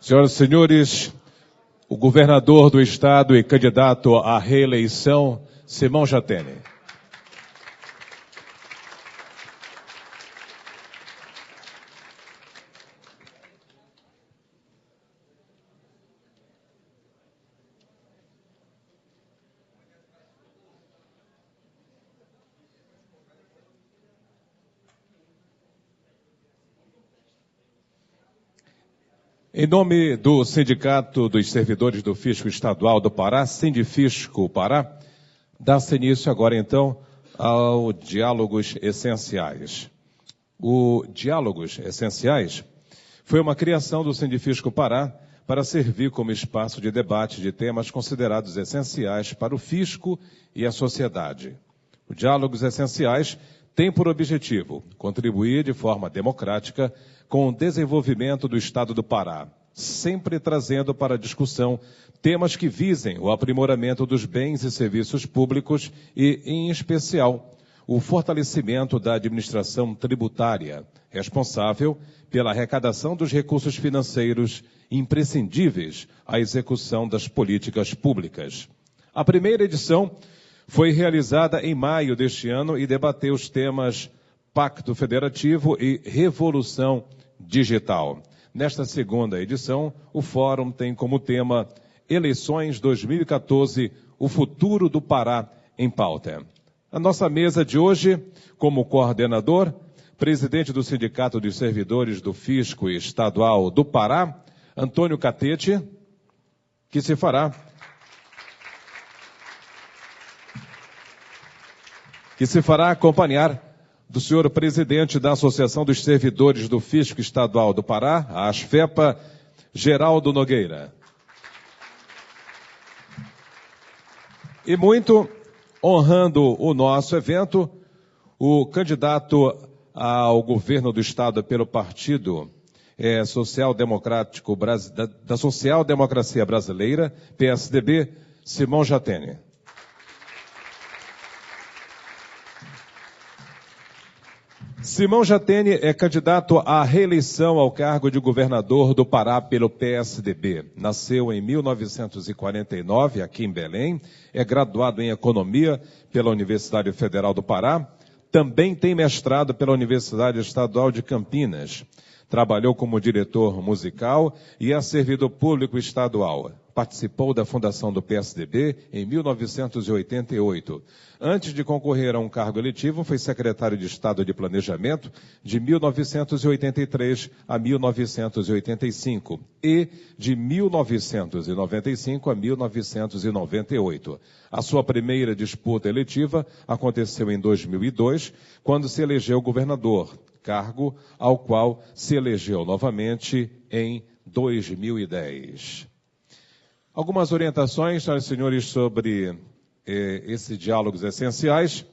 Senhoras e senhores, o governador do estado e candidato à reeleição, Simão Jatene. Em nome do Sindicato dos Servidores do Fisco Estadual do Pará, Sindifisco Pará, dá-se início agora, então, ao Diálogos Essenciais. O Diálogos Essenciais foi uma criação do Sindifisco Pará para servir como espaço de debate de temas considerados essenciais para o fisco e a sociedade. O Diálogos Essenciais tem por objetivo contribuir de forma democrática com o desenvolvimento do Estado do Pará, sempre trazendo para a discussão temas que visem o aprimoramento dos bens e serviços públicos e, em especial, o fortalecimento da administração tributária, responsável pela arrecadação dos recursos financeiros imprescindíveis à execução das políticas públicas. A primeira edição foi realizada em maio deste ano e debateu os temas Pacto Federativo e Revolução Digital. Nesta segunda edição, o Fórum tem como tema Eleições 2014, o futuro do Pará em pauta. A nossa mesa de hoje, como coordenador, presidente do Sindicato dos Servidores do Fisco Estadual do Pará, Antônio Catete, que se fará acompanhar do senhor presidente da Associação dos Servidores do Fisco Estadual do Pará, a ASFEPA, Geraldo Nogueira. E muito honrando o nosso evento, o candidato ao governo do Estado pelo Partido Social-Democrático da Social-Democracia Brasileira, PSDB, Simão Jatene. Simão Jatene é candidato à reeleição ao cargo de governador do Pará pelo PSDB. Nasceu em 1949, aqui em Belém, é graduado em Economia pela Universidade Federal do Pará, também tem mestrado pela Universidade Estadual de Campinas. Trabalhou como diretor musical e é servidor público estadual. Participou da fundação do PSDB em 1988. Antes de concorrer a um cargo eletivo, foi secretário de Estado de Planejamento de 1983 a 1985 e de 1995 a 1998. A sua primeira disputa eletiva aconteceu em 2002, quando se elegeu governador, cargo ao qual se elegeu novamente em 2010. Algumas orientações, senhoras e senhores, sobre esses diálogos essenciais.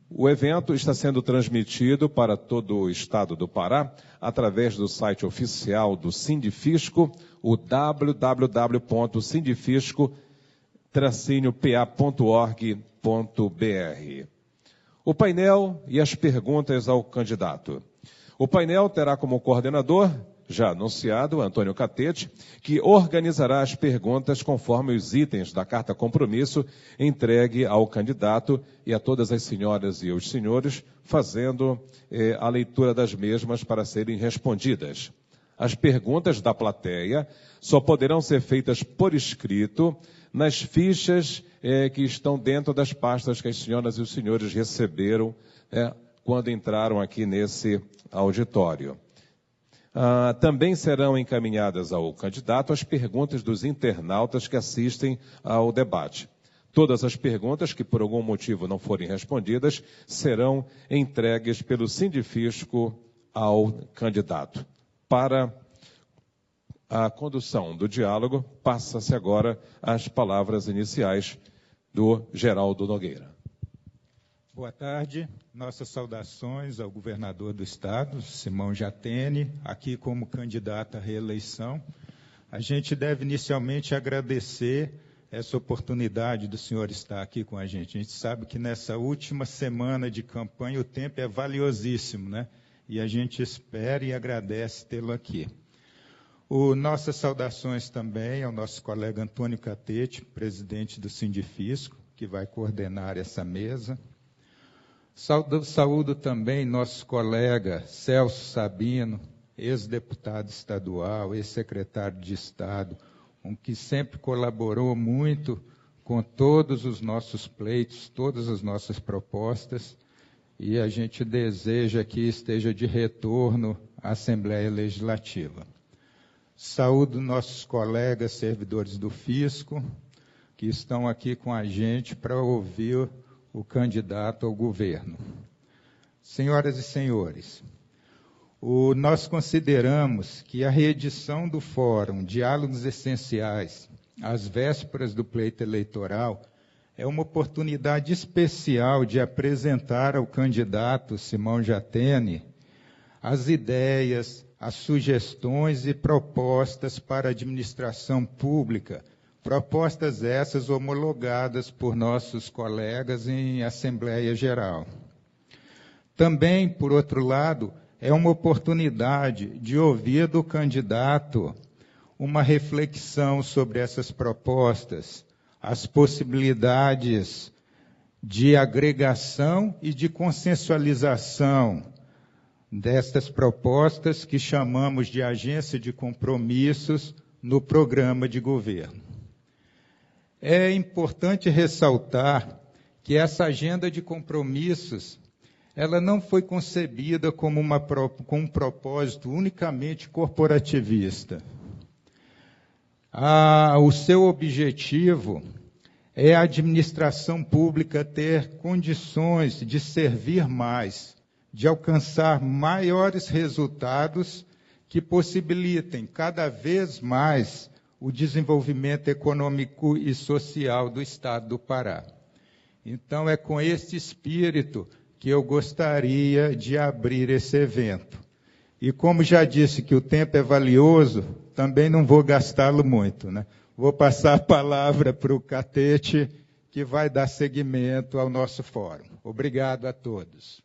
O evento está sendo transmitido para todo o estado do Pará através do site oficial do Sindifisco, o www.sindifisco-pa.org.br. O painel e as perguntas ao candidato. O painel terá como coordenador, já anunciado, Antônio Catete, que organizará as perguntas conforme os itens da carta compromisso entregue ao candidato e a todas as senhoras e os senhores, fazendo a leitura das mesmas para serem respondidas. As perguntas da plateia só poderão ser feitas por escrito nas fichas que estão dentro das pastas que as senhoras e os senhores receberam quando entraram aqui nesse auditório. Também serão encaminhadas ao candidato as perguntas dos internautas que assistem ao debate. Todas as perguntas que por algum motivo não forem respondidas serão entregues pelo Sindifisco ao candidato. Para a condução do diálogo, passa-se agora as palavras iniciais do Geraldo Nogueira. Boa tarde, nossas saudações ao governador do estado, Simão Jatene, aqui como candidato à reeleição. A gente deve inicialmente agradecer essa oportunidade do senhor estar aqui com a gente. A gente sabe que nessa última semana de campanha o tempo é valiosíssimo, né? E a gente espera e agradece tê-lo aqui. Nossas saudações também ao nosso colega Antônio Catete, presidente do Sindifisco, que vai coordenar essa mesa. Saúdo também nosso colega Celso Sabino, ex-deputado estadual, ex-secretário de Estado, que sempre colaborou muito com todos os nossos pleitos, todas as nossas propostas, e a gente deseja que esteja de retorno à Assembleia Legislativa. Saúdo nossos colegas servidores do Fisco, que estão aqui com a gente para ouvir o candidato ao governo. Senhoras e senhores, nós consideramos que a reedição do Fórum Diálogos Essenciais, às vésperas do pleito eleitoral, é uma oportunidade especial de apresentar ao candidato Simão Jatene as ideias, as sugestões e propostas para a administração pública, propostas essas homologadas por nossos colegas em Assembleia Geral. Também, por outro lado, é uma oportunidade de ouvir do candidato uma reflexão sobre essas propostas, as possibilidades de agregação e de consensualização destas propostas que chamamos de agência de compromissos no programa de governo. É importante ressaltar que essa agenda de compromissos, ela não foi concebida como com um propósito unicamente corporativista. O seu objetivo é a administração pública ter condições de servir mais, de alcançar maiores resultados que possibilitem cada vez mais o desenvolvimento econômico e social do Estado do Pará. Então, é com este espírito que eu gostaria de abrir esse evento. E como já disse que o tempo é valioso, também não vou gastá-lo muito, né? Vou passar a palavra para o Catete, que vai dar seguimento ao nosso fórum. Obrigado a todos.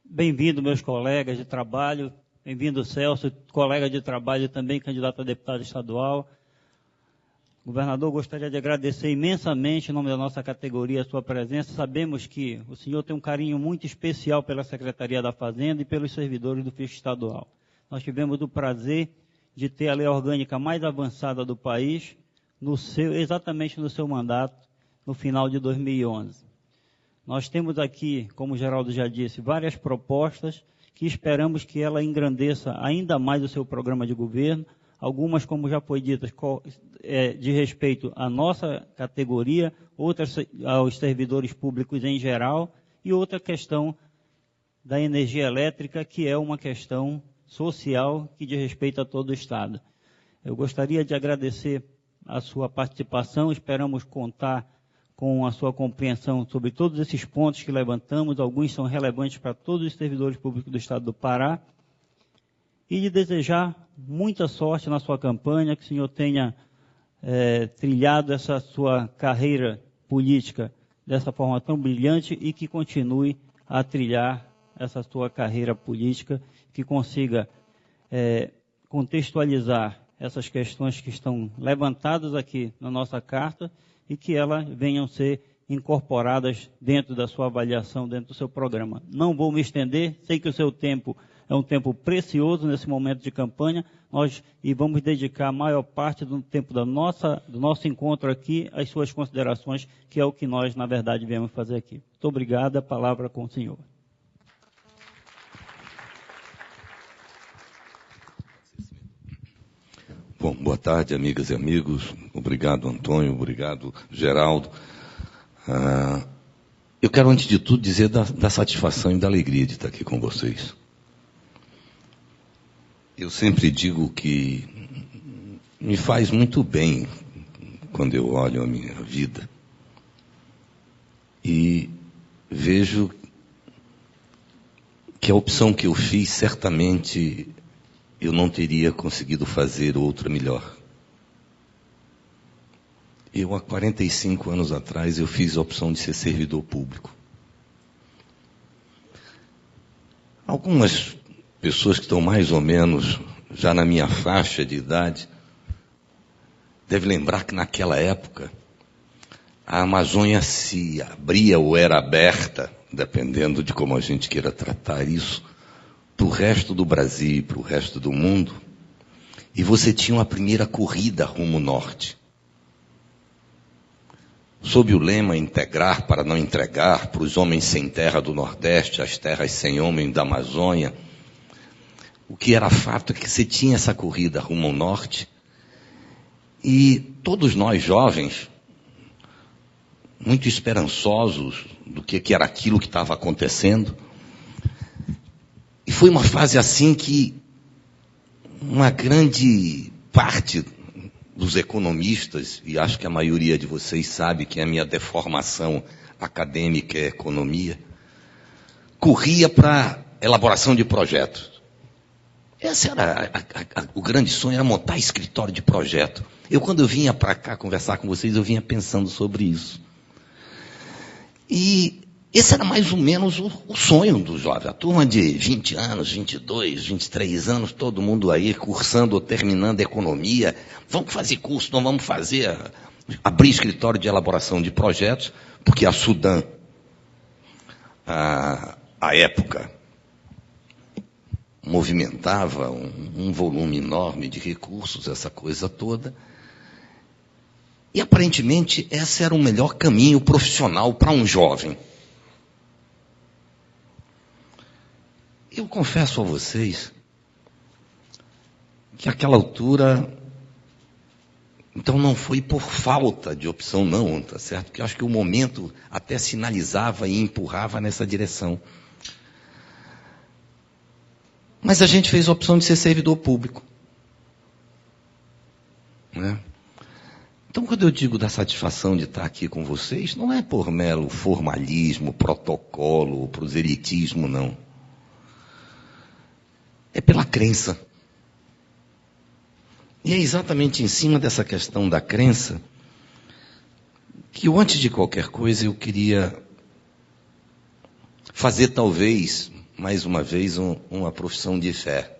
Bem-vindo, meus colegas de trabalho. Bem-vindo, Celso, colega de trabalho também, candidato a deputado estadual. Governador, gostaria de agradecer imensamente, em nome da nossa categoria, a sua presença. Sabemos que o senhor tem um carinho muito especial pela Secretaria da Fazenda e pelos servidores do Fisco Estadual. Nós tivemos o prazer de ter a lei orgânica mais avançada do país, exatamente no seu mandato, no final de 2011. Nós temos aqui, como o Geraldo já disse, várias propostas que esperamos que ela engrandeça ainda mais o seu programa de governo. Algumas, como já foi dito, de respeito à nossa categoria, outras aos servidores públicos em geral, e outra questão da energia elétrica, que é uma questão social que diz respeito a todo o Estado. Eu gostaria de agradecer a sua participação, esperamos contar com a sua compreensão sobre todos esses pontos que levantamos, alguns são relevantes para todos os servidores públicos do Estado do Pará, e de desejar muita sorte na sua campanha, que o senhor tenha trilhado essa sua carreira política dessa forma tão brilhante e que continue a trilhar essa sua carreira política, que consiga contextualizar essas questões que estão levantadas aqui na nossa carta e que elas venham ser incorporadas dentro da sua avaliação, dentro do seu programa. Não vou me estender, sei que o seu tempo é um tempo precioso nesse momento de campanha, e vamos dedicar a maior parte do tempo do nosso encontro aqui às suas considerações, que é o que nós, na verdade, viemos fazer aqui. Muito obrigado, a palavra com o senhor. Bom, boa tarde, amigas e amigos. Obrigado, Antônio. Obrigado, Geraldo. Eu quero, antes de tudo, dizer da satisfação e da alegria de estar aqui com vocês. Eu sempre digo que me faz muito bem quando eu olho a minha vida e vejo que a opção que eu fiz, certamente, eu não teria conseguido fazer outra melhor. Eu, há 45 anos atrás, eu fiz a opção de ser servidor público. Algumas pessoas que estão mais ou menos já na minha faixa de idade devem lembrar que naquela época a Amazônia se abria ou era aberta, dependendo de como a gente queira tratar isso, para o resto do Brasil e para o resto do mundo. E você tinha uma primeira corrida rumo norte. Sob o lema integrar para não entregar, para os homens sem terra do Nordeste, as terras sem homem da Amazônia. O que era fato é que você tinha essa corrida rumo ao norte e todos nós jovens, muito esperançosos do que era aquilo que estava acontecendo. E foi uma fase assim que uma grande parte dos economistas, e acho que a maioria de vocês sabe que a minha deformação acadêmica é economia, corria para elaboração de projetos. Esse era o grande sonho, era montar escritório de projeto. Quando eu vinha para cá conversar com vocês, eu vinha pensando sobre isso. E esse era mais ou menos o sonho do jovem. A turma de 20 anos, 22, 23 anos, todo mundo aí cursando ou terminando economia. Vamos fazer curso, não vamos fazer, abrir escritório de elaboração de projetos, porque a Sudam, à época, movimentava um volume enorme de recursos, essa coisa toda. E aparentemente esse era o melhor caminho profissional para um jovem. Eu confesso a vocês que àquela altura, então não foi por falta de opção não, tá certo? Porque eu acho que o momento até sinalizava e empurrava nessa direção. Mas a gente fez a opção de ser servidor público, né? Então, quando eu digo da satisfação de estar aqui com vocês, não é por mero formalismo, protocolo, proselitismo, não. É pela crença. E é exatamente em cima dessa questão da crença que eu, antes de qualquer coisa, eu queria fazer, talvez, mais uma vez, uma profissão de fé.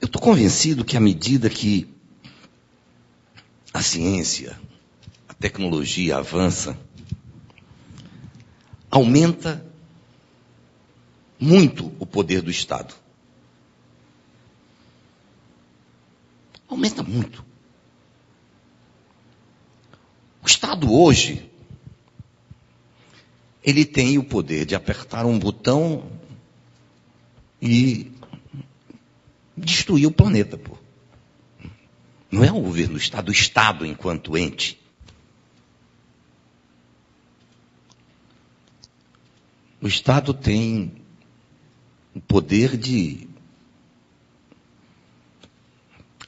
Eu estou convencido que à medida que a ciência, a tecnologia avança, aumenta muito o poder do Estado. Aumenta muito. O Estado hoje, ele tem o poder de apertar um botão e destruir o planeta, pô. Não é o governo do Estado, o Estado enquanto ente. O Estado tem o poder de,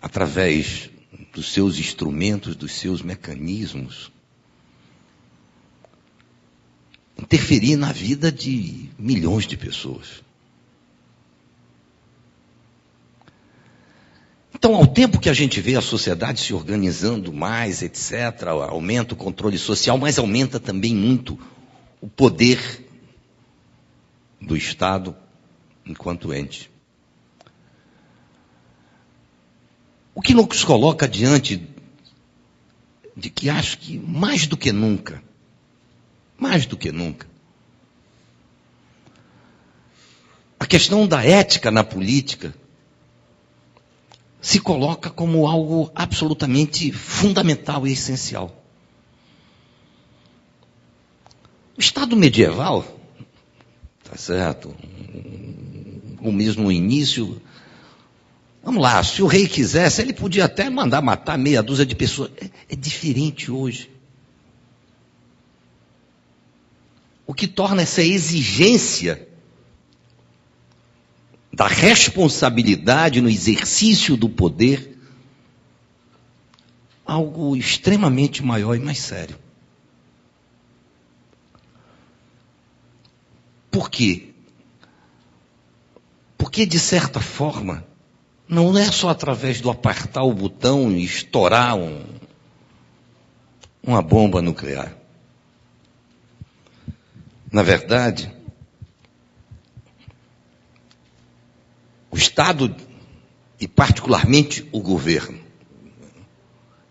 através dos seus instrumentos, dos seus mecanismos, interferir na vida de milhões de pessoas. Então, ao tempo que a gente vê a sociedade se organizando mais, etc., aumenta o controle social, mas aumenta também muito o poder do Estado enquanto ente. O que nos coloca diante de que acho que mais do que nunca, a questão da ética na política se coloca como algo absolutamente fundamental e essencial. O Estado medieval, tá certo? O mesmo início, vamos lá, se o rei quisesse, ele podia até mandar matar meia dúzia de pessoas. É diferente hoje. O que torna essa exigência da responsabilidade no exercício do poder algo extremamente maior e mais sério. Por quê? Porque, de certa forma, não é só através do apertar o botão e estourar uma bomba nuclear. Na verdade, o Estado, e particularmente o governo,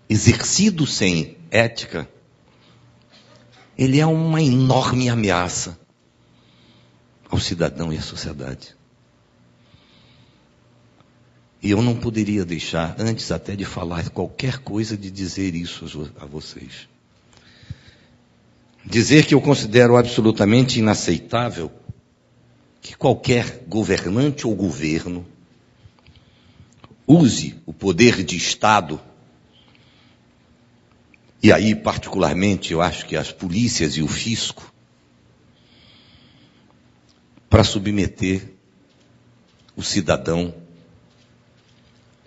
exercido sem ética, ele é uma enorme ameaça ao cidadão e à sociedade. E eu não poderia deixar, antes até de falar qualquer coisa, de dizer isso a vocês. Dizer que eu considero absolutamente inaceitável que qualquer governante ou governo use o poder de Estado, e aí particularmente eu acho que as polícias e o fisco, para submeter o cidadão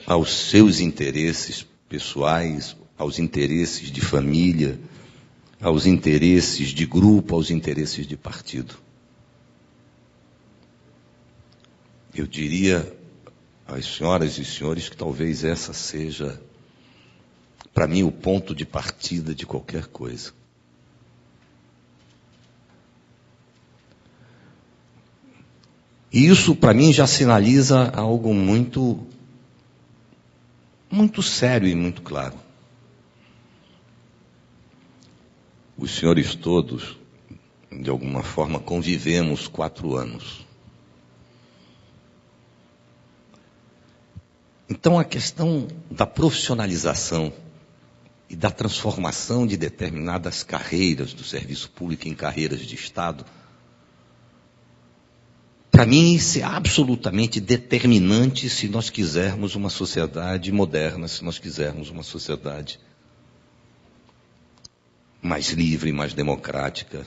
aos seus interesses pessoais, aos interesses de família, aos interesses de grupo, aos interesses de partido. Eu diria às senhoras e senhores que talvez essa seja, para mim, o ponto de partida de qualquer coisa. E isso, para mim, já sinaliza algo muito sério e muito claro. Os senhores todos, de alguma forma, convivemos 4 anos. Então, a questão da profissionalização e da transformação de determinadas carreiras do serviço público em carreiras de Estado, para mim, isso é absolutamente determinante se nós quisermos uma sociedade moderna, se nós quisermos uma sociedade mais livre, mais democrática.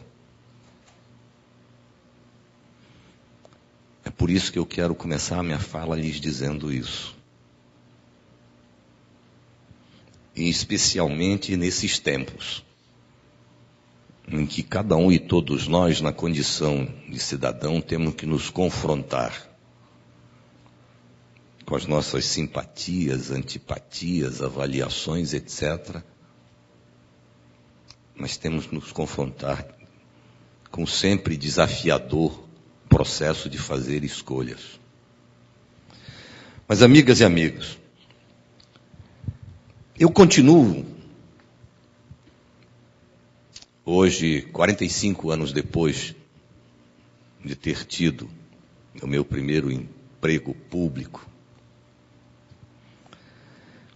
É por isso que eu quero começar a minha fala lhes dizendo isso. E especialmente nesses tempos, em que cada um e todos nós, na condição de cidadão, temos que nos confrontar com as nossas simpatias, antipatias, avaliações, etc. Mas temos que nos confrontar com o sempre desafiador processo de fazer escolhas. Mas, amigas e amigos, eu continuo, hoje, 45 anos depois de ter tido o meu primeiro emprego público,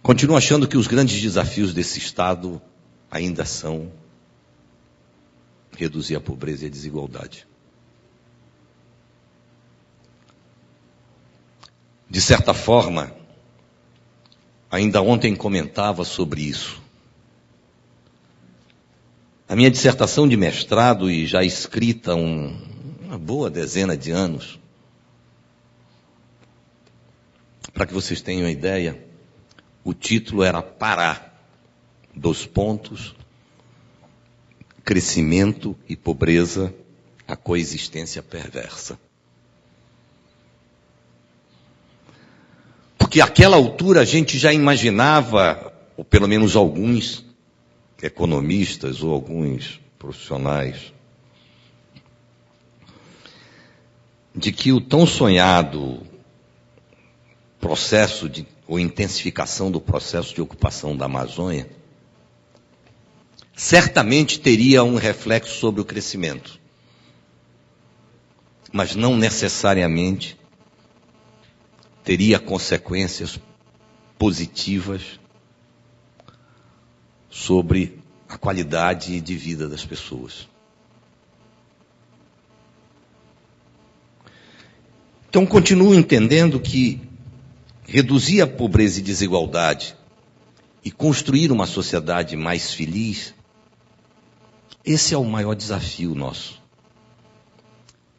continuo achando que os grandes desafios desse Estado ainda são reduzir a pobreza e a desigualdade. De certa forma, ainda ontem comentava sobre isso. A minha dissertação de mestrado, e já escrita há uma boa dezena de anos, para que vocês tenham uma ideia, o título era Pará, crescimento e pobreza, a coexistência perversa. Porque àquela altura a gente já imaginava, ou pelo menos alguns economistas ou alguns profissionais, de que o tão sonhado processo ou intensificação do processo de ocupação da Amazônia certamente teria um reflexo sobre o crescimento, mas não necessariamente teria consequências positivas sobre a qualidade de vida das pessoas. Então, continuo entendendo que reduzir a pobreza e desigualdade e construir uma sociedade mais feliz, esse é o maior desafio nosso.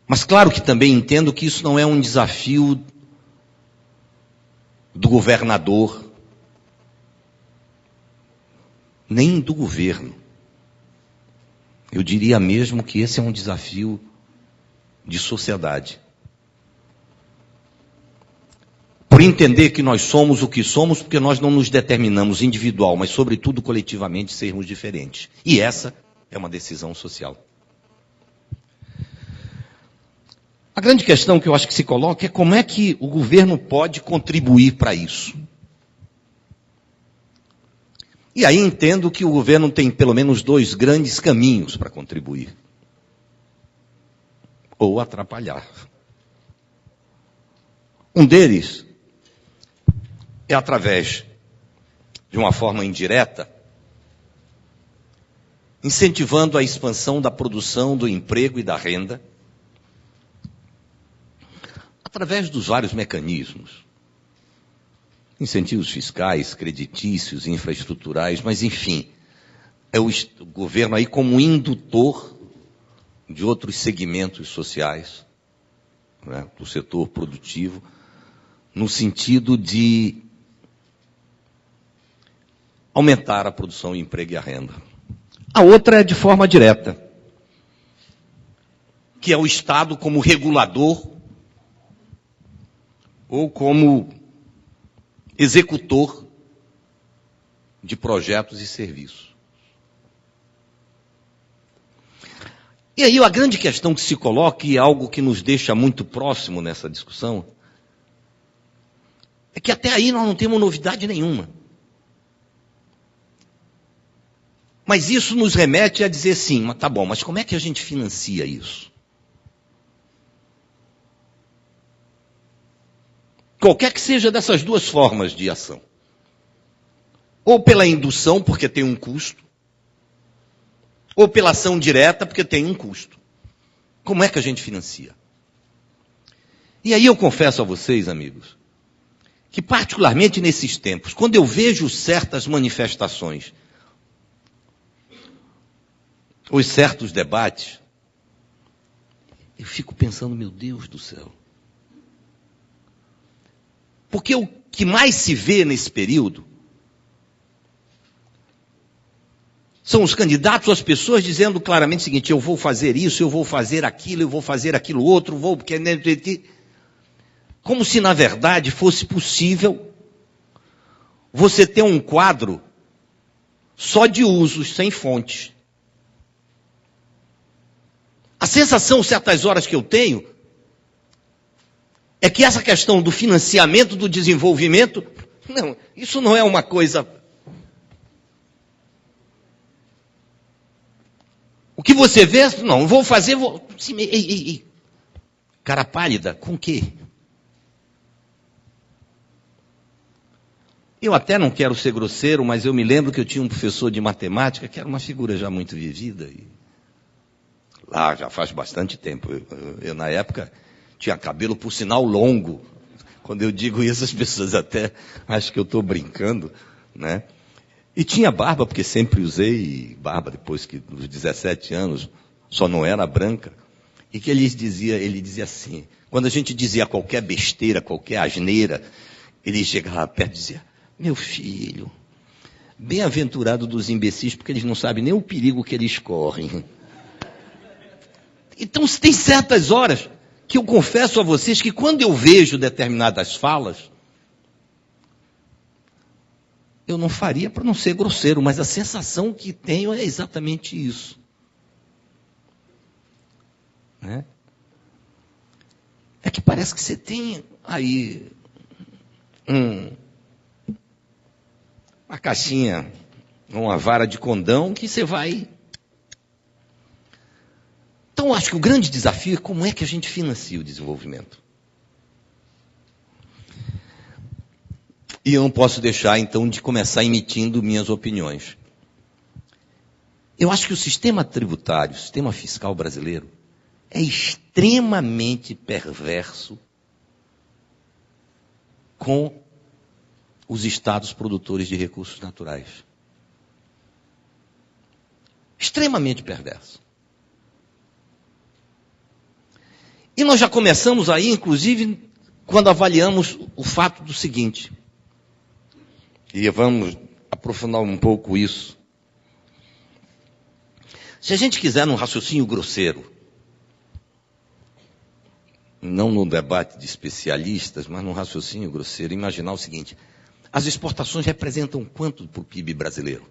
Mas claro que também entendo que isso não é um desafio do governador, nem do governo. Eu diria mesmo que esse é um desafio de sociedade. Por entender que nós somos o que somos, porque nós não nos determinamos individual, mas sobretudo coletivamente sermos diferentes. E essa é uma decisão social. A grande questão que eu acho que se coloca é como é que o governo pode contribuir para isso. E aí entendo que o governo tem pelo menos 2 grandes caminhos para contribuir. Ou atrapalhar. Um deles é através de uma forma indireta, incentivando a expansão da produção, do emprego e da renda, através dos vários mecanismos. Incentivos fiscais, creditícios, infraestruturais, mas enfim, é o governo aí como indutor de outros segmentos sociais, né, do setor produtivo, no sentido de aumentar a produção, o emprego e a renda. A outra é de forma direta, que é o Estado como regulador ou como executor de projetos e serviços. E aí a grande questão que se coloca, e é algo que nos deixa muito próximo nessa discussão, é que até aí nós não temos novidade nenhuma. Mas isso nos remete a dizer sim, mas tá bom, mas como é que a gente financia isso? Qualquer que seja dessas 2 formas de ação. Ou pela indução, porque tem um custo, ou pela ação direta, porque tem um custo. Como é que a gente financia? E aí eu confesso a vocês, amigos, que particularmente nesses tempos, quando eu vejo certas manifestações, ou certos debates, eu fico pensando, meu Deus do céu. Porque o que mais se vê nesse período são os candidatos, as pessoas dizendo claramente o seguinte: eu vou fazer isso, eu vou fazer aquilo, eu vou fazer aquilo outro, vou... Como se, na verdade, fosse possível você ter um quadro só de usos, sem fontes. A sensação, certas horas que eu tenho, é que essa questão do financiamento do desenvolvimento, não, isso não é uma coisa... O que você vê, não, vou fazer... Ei. Cara pálida, com o quê? Eu até não quero ser grosseiro, mas eu me lembro que eu tinha um professor de matemática que era uma figura já muito vivida. Lá já faz bastante tempo. Eu na época... tinha cabelo, por sinal, longo. Quando eu digo isso, as pessoas até acham que eu estou brincando, né? E tinha barba, porque sempre usei barba, depois que, nos 17 anos, só não era branca. E que ele dizia assim, quando a gente dizia qualquer besteira, qualquer asneira, ele chegava perto e dizia: meu filho, bem-aventurado dos imbecis, porque eles não sabem nem o perigo que eles correm. Então, se tem certas horas que eu confesso a vocês que quando eu vejo determinadas falas, eu não faria para não ser grosseiro, mas a sensação que tenho é exatamente isso. Né? É que parece que você tem aí uma caixinha, uma vara de condão que você vai... Então, eu acho que o grande desafio é como é que a gente financia o desenvolvimento. E eu não posso deixar, então, de começar emitindo minhas opiniões. Eu acho que o sistema tributário, o sistema fiscal brasileiro, é extremamente perverso com os estados produtores de recursos naturais. Extremamente perverso. E nós já começamos aí, inclusive, quando avaliamos o fato do seguinte, e vamos aprofundar um pouco isso. Se a gente quiser num raciocínio grosseiro, não num debate de especialistas, mas num raciocínio grosseiro, imaginar o seguinte: as exportações representam quanto para o PIB brasileiro?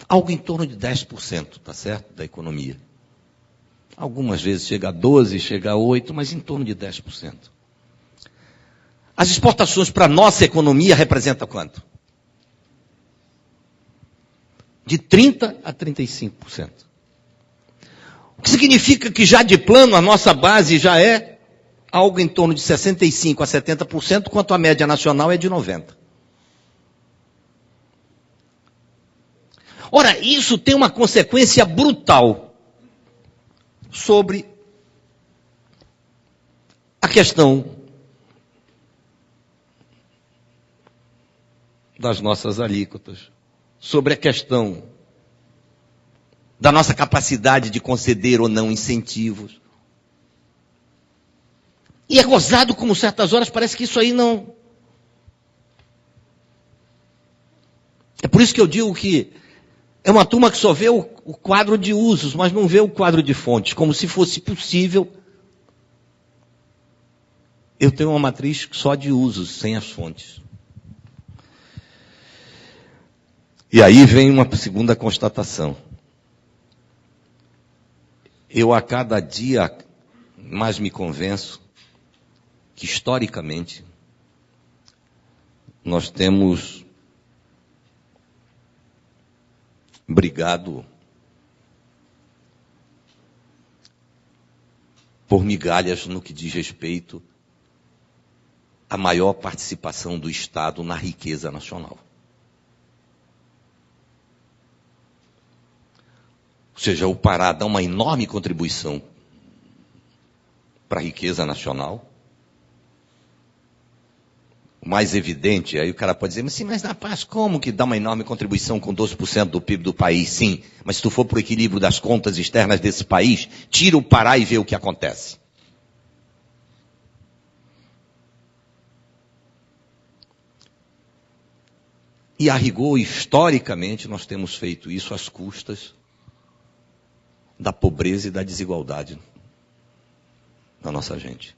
Algo em torno de 10%, tá certo? Da economia. Algumas vezes chega a 12%, chega a 8%, mas em torno de 10%. As exportações para a nossa economia representam quanto? De 30% a 35%. O que significa que já de plano a nossa base já é algo em torno de 65% a 70%, enquanto a média nacional é de 90%. Ora, isso tem uma consequência brutal sobre a questão das nossas alíquotas, sobre a questão da nossa capacidade de conceder ou não incentivos. E é gozado como certas horas parece que isso aí não... É por isso que eu digo que é uma turma que só vê o quadro de usos, mas não vê o quadro de fontes, como se fosse possível eu ter uma matriz só de usos, sem as fontes. E aí vem uma segunda constatação. Eu a cada dia mais me convenço que historicamente nós temos brigado por migalhas no que diz respeito à maior participação do Estado na riqueza nacional. Ou seja, o Pará dá uma enorme contribuição para a riqueza nacional. O mais evidente, aí o cara pode dizer, mas sim, mas na paz, como que dá uma enorme contribuição com 12% do PIB do país? Sim, mas se tu for para o equilíbrio das contas externas desse país, tira o Pará e vê o que acontece. E a rigor, historicamente, nós temos feito isso às custas da pobreza e da desigualdade da nossa gente.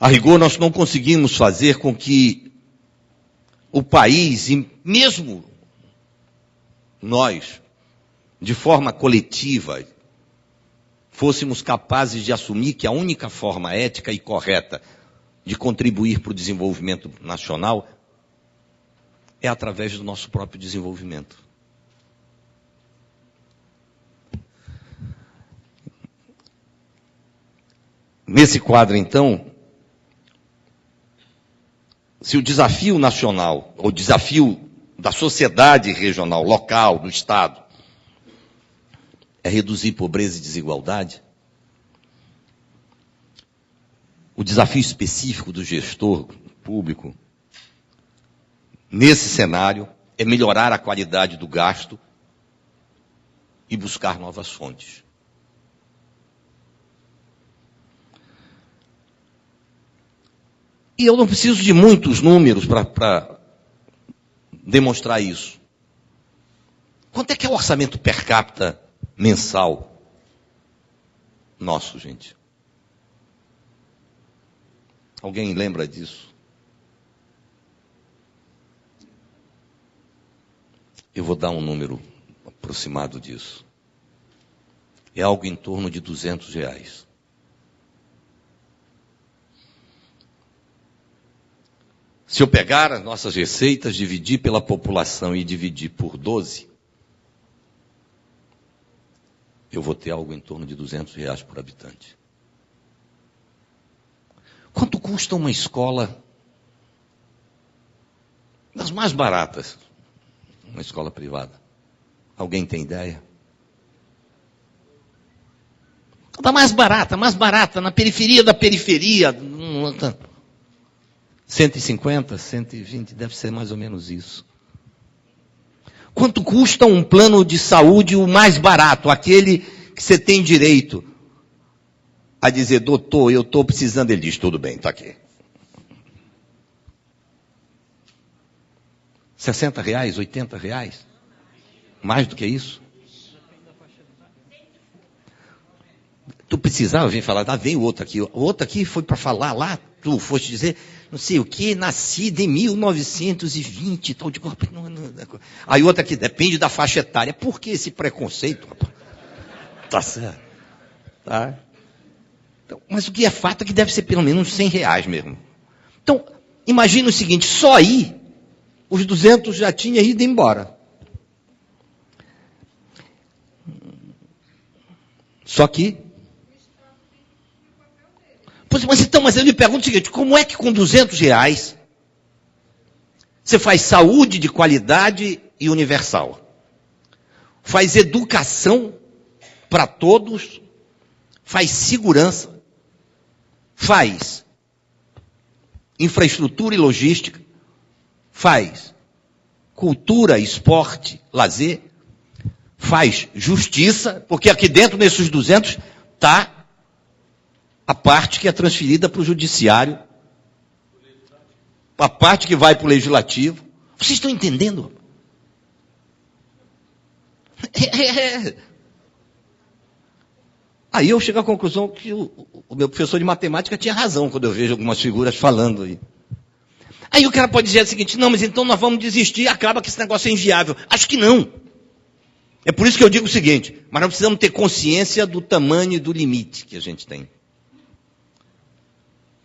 A rigor, nós não conseguimos fazer com que o país, e mesmo nós, de forma coletiva, fôssemos capazes de assumir que a única forma ética e correta de contribuir para o desenvolvimento nacional é através do nosso próprio desenvolvimento. Nesse quadro, então, se o desafio nacional, ou o desafio da sociedade regional, local, do Estado, é reduzir pobreza e desigualdade, o desafio específico do gestor público, nesse cenário, é melhorar a qualidade do gasto e buscar novas fontes. E eu não preciso de muitos números para demonstrar isso. Quanto é que é o orçamento per capita mensal nosso, gente? Alguém lembra disso? Eu vou dar um número aproximado disso. É algo em torno de R$200. Se eu pegar as nossas receitas, dividir pela população e dividir por 12, eu vou ter algo em torno de R$200 por habitante. Quanto custa uma escola das mais baratas? Uma escola privada. Alguém tem ideia? Da mais barata, na periferia da periferia. 150, 120, deve ser mais ou menos isso. Quanto custa um plano de saúde o mais barato? Aquele que você tem direito a dizer, doutor, eu estou precisando. Ele diz, tudo bem, está aqui. R$60, R$80? Mais do que isso? Tu precisava vir falar, vem o outro aqui. O outro aqui foi para falar lá, tu foste dizer, não sei o que, nascido em 1920, tal de corpo. Aí outra aqui, depende da faixa etária. Por que esse preconceito, rapaz? Tá certo. Tá? Então, mas o que é fato é que deve ser pelo menos R$100 mesmo. Então, imagina o seguinte, só aí, os 200 já tinham ido embora. Só que... Mas eu lhe pergunto o seguinte, como é que com R$200 você faz saúde de qualidade e universal? Faz educação para todos, faz segurança, faz infraestrutura e logística, faz cultura, esporte, lazer, faz justiça, porque aqui dentro desses 200 está a parte que é transferida para o judiciário, a parte que vai para o legislativo. Vocês estão entendendo? Aí eu chego à conclusão que o meu professor de matemática tinha razão quando eu vejo algumas figuras falando aí. Aí o cara pode dizer o seguinte, não, mas então nós vamos desistir, acaba que esse negócio é inviável. Acho que não. É por isso que eu digo o seguinte, mas nós precisamos ter consciência do tamanho e do limite que a gente tem.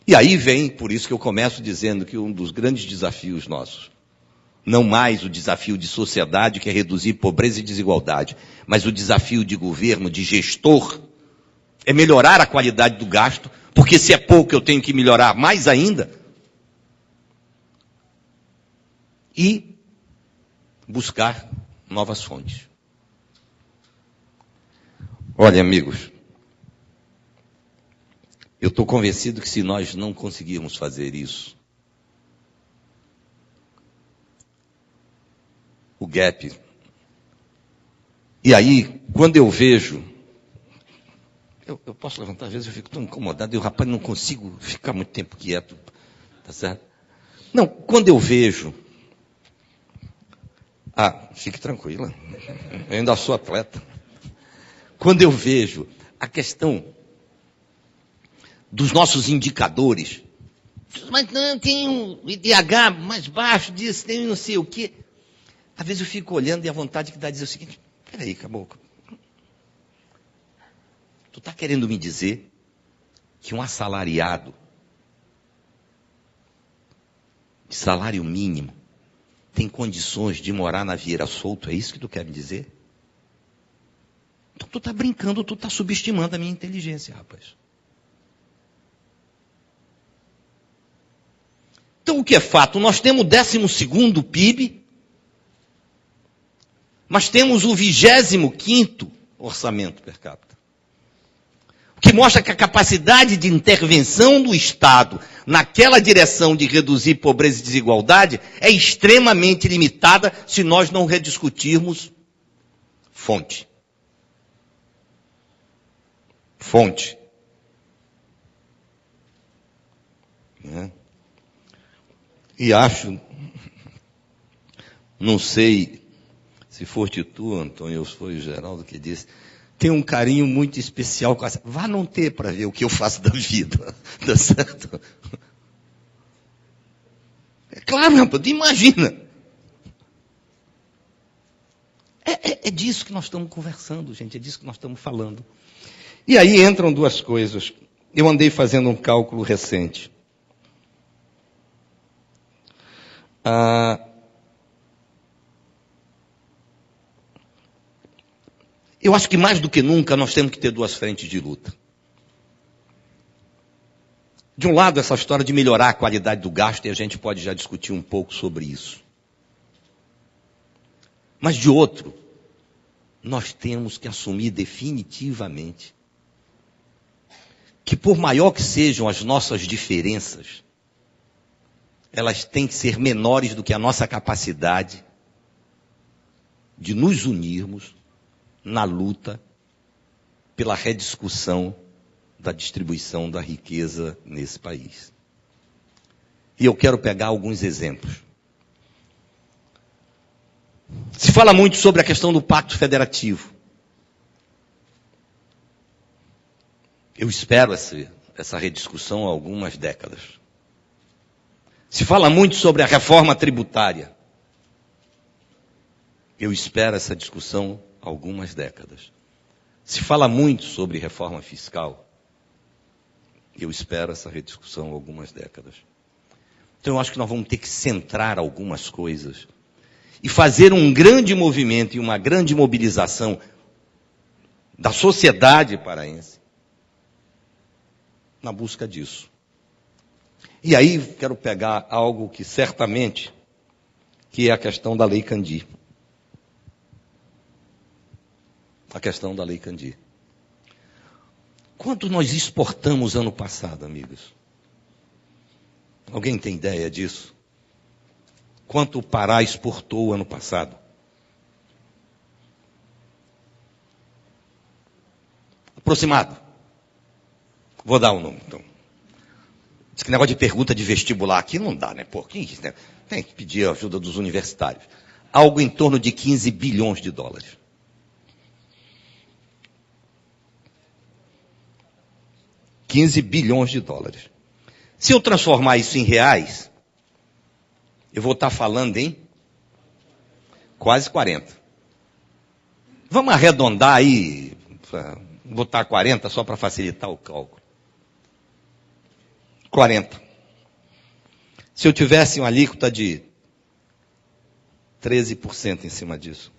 E aí vem, por isso que eu começo dizendo que um dos grandes desafios nossos, não mais o desafio de sociedade, que é reduzir pobreza e desigualdade, mas o desafio de governo, de gestor, é melhorar a qualidade do gasto, porque se é pouco eu tenho que melhorar mais ainda, e buscar novas fontes. Olha, amigos, eu estou convencido que se nós não conseguirmos fazer isso, o gap. E aí, quando eu vejo, eu posso levantar, às vezes eu fico tão incomodado, rapaz, não consigo ficar muito tempo quieto, tá certo? Não, quando eu vejo, fique tranquila, eu ainda sou atleta. Quando eu vejo a questão dos nossos indicadores, mas não, tem um IDH mais baixo disso, tem não sei o quê. Às vezes eu fico olhando e a vontade que dá de dizer o seguinte, peraí, caboclo, tu está querendo me dizer que um assalariado de salário mínimo tem condições de morar na Vieira Solto, é isso que tu quer me dizer? Então tu está brincando, tu está subestimando a minha inteligência, rapaz. Então o que é fato? Nós temos o 12º PIB, mas temos o 25º orçamento per capita. O que mostra que a capacidade de intervenção do Estado naquela direção de reduzir pobreza e desigualdade é extremamente limitada se nós não rediscutirmos fonte. Fonte. Né? E acho, não sei se for tu, Antônio, ou se foi o Geraldo que disse, tem um carinho muito especial com essa. Vá não ter para ver o que eu faço da vida. Tá certo? É claro, rapaz, imagina. É disso que nós estamos conversando, gente, é disso que nós estamos falando. E aí entram duas coisas. Eu andei fazendo um cálculo recente. Eu acho que mais do que nunca nós temos que ter duas frentes de luta. De um lado, essa história de melhorar a qualidade do gasto, e a gente pode já discutir um pouco sobre isso. Mas de outro, nós temos que assumir definitivamente que por maior que sejam as nossas diferenças, elas têm que ser menores do que a nossa capacidade de nos unirmos na luta pela rediscussão da distribuição da riqueza nesse país. E eu quero pegar alguns exemplos. Se fala muito sobre a questão do Pacto Federativo. Eu espero essa rediscussão há algumas décadas. Se fala muito sobre a reforma tributária. Eu espero essa discussão há algumas décadas. Se fala muito sobre reforma fiscal. Eu espero essa rediscussão há algumas décadas. Então eu acho que nós vamos ter que centrar algumas coisas e fazer um grande movimento e uma grande mobilização da sociedade paraense na busca disso. E aí quero pegar algo que certamente, que é a questão da Lei Candir. A questão da Lei Candir. Quanto nós exportamos ano passado, amigos? Alguém tem ideia disso? Quanto o Pará exportou ano passado? Aproximado. Vou dar um número, então. Diz que negócio de pergunta de vestibular aqui não dá, né? Pô, né? Tem que pedir a ajuda dos universitários. Algo em torno de 15 bilhões de dólares. $15 bilhões. Se eu transformar isso em reais, eu vou estar falando em quase 40. Vamos arredondar aí, botar 40 só para facilitar o cálculo. 40. Se eu tivesse uma alíquota de 13% em cima disso.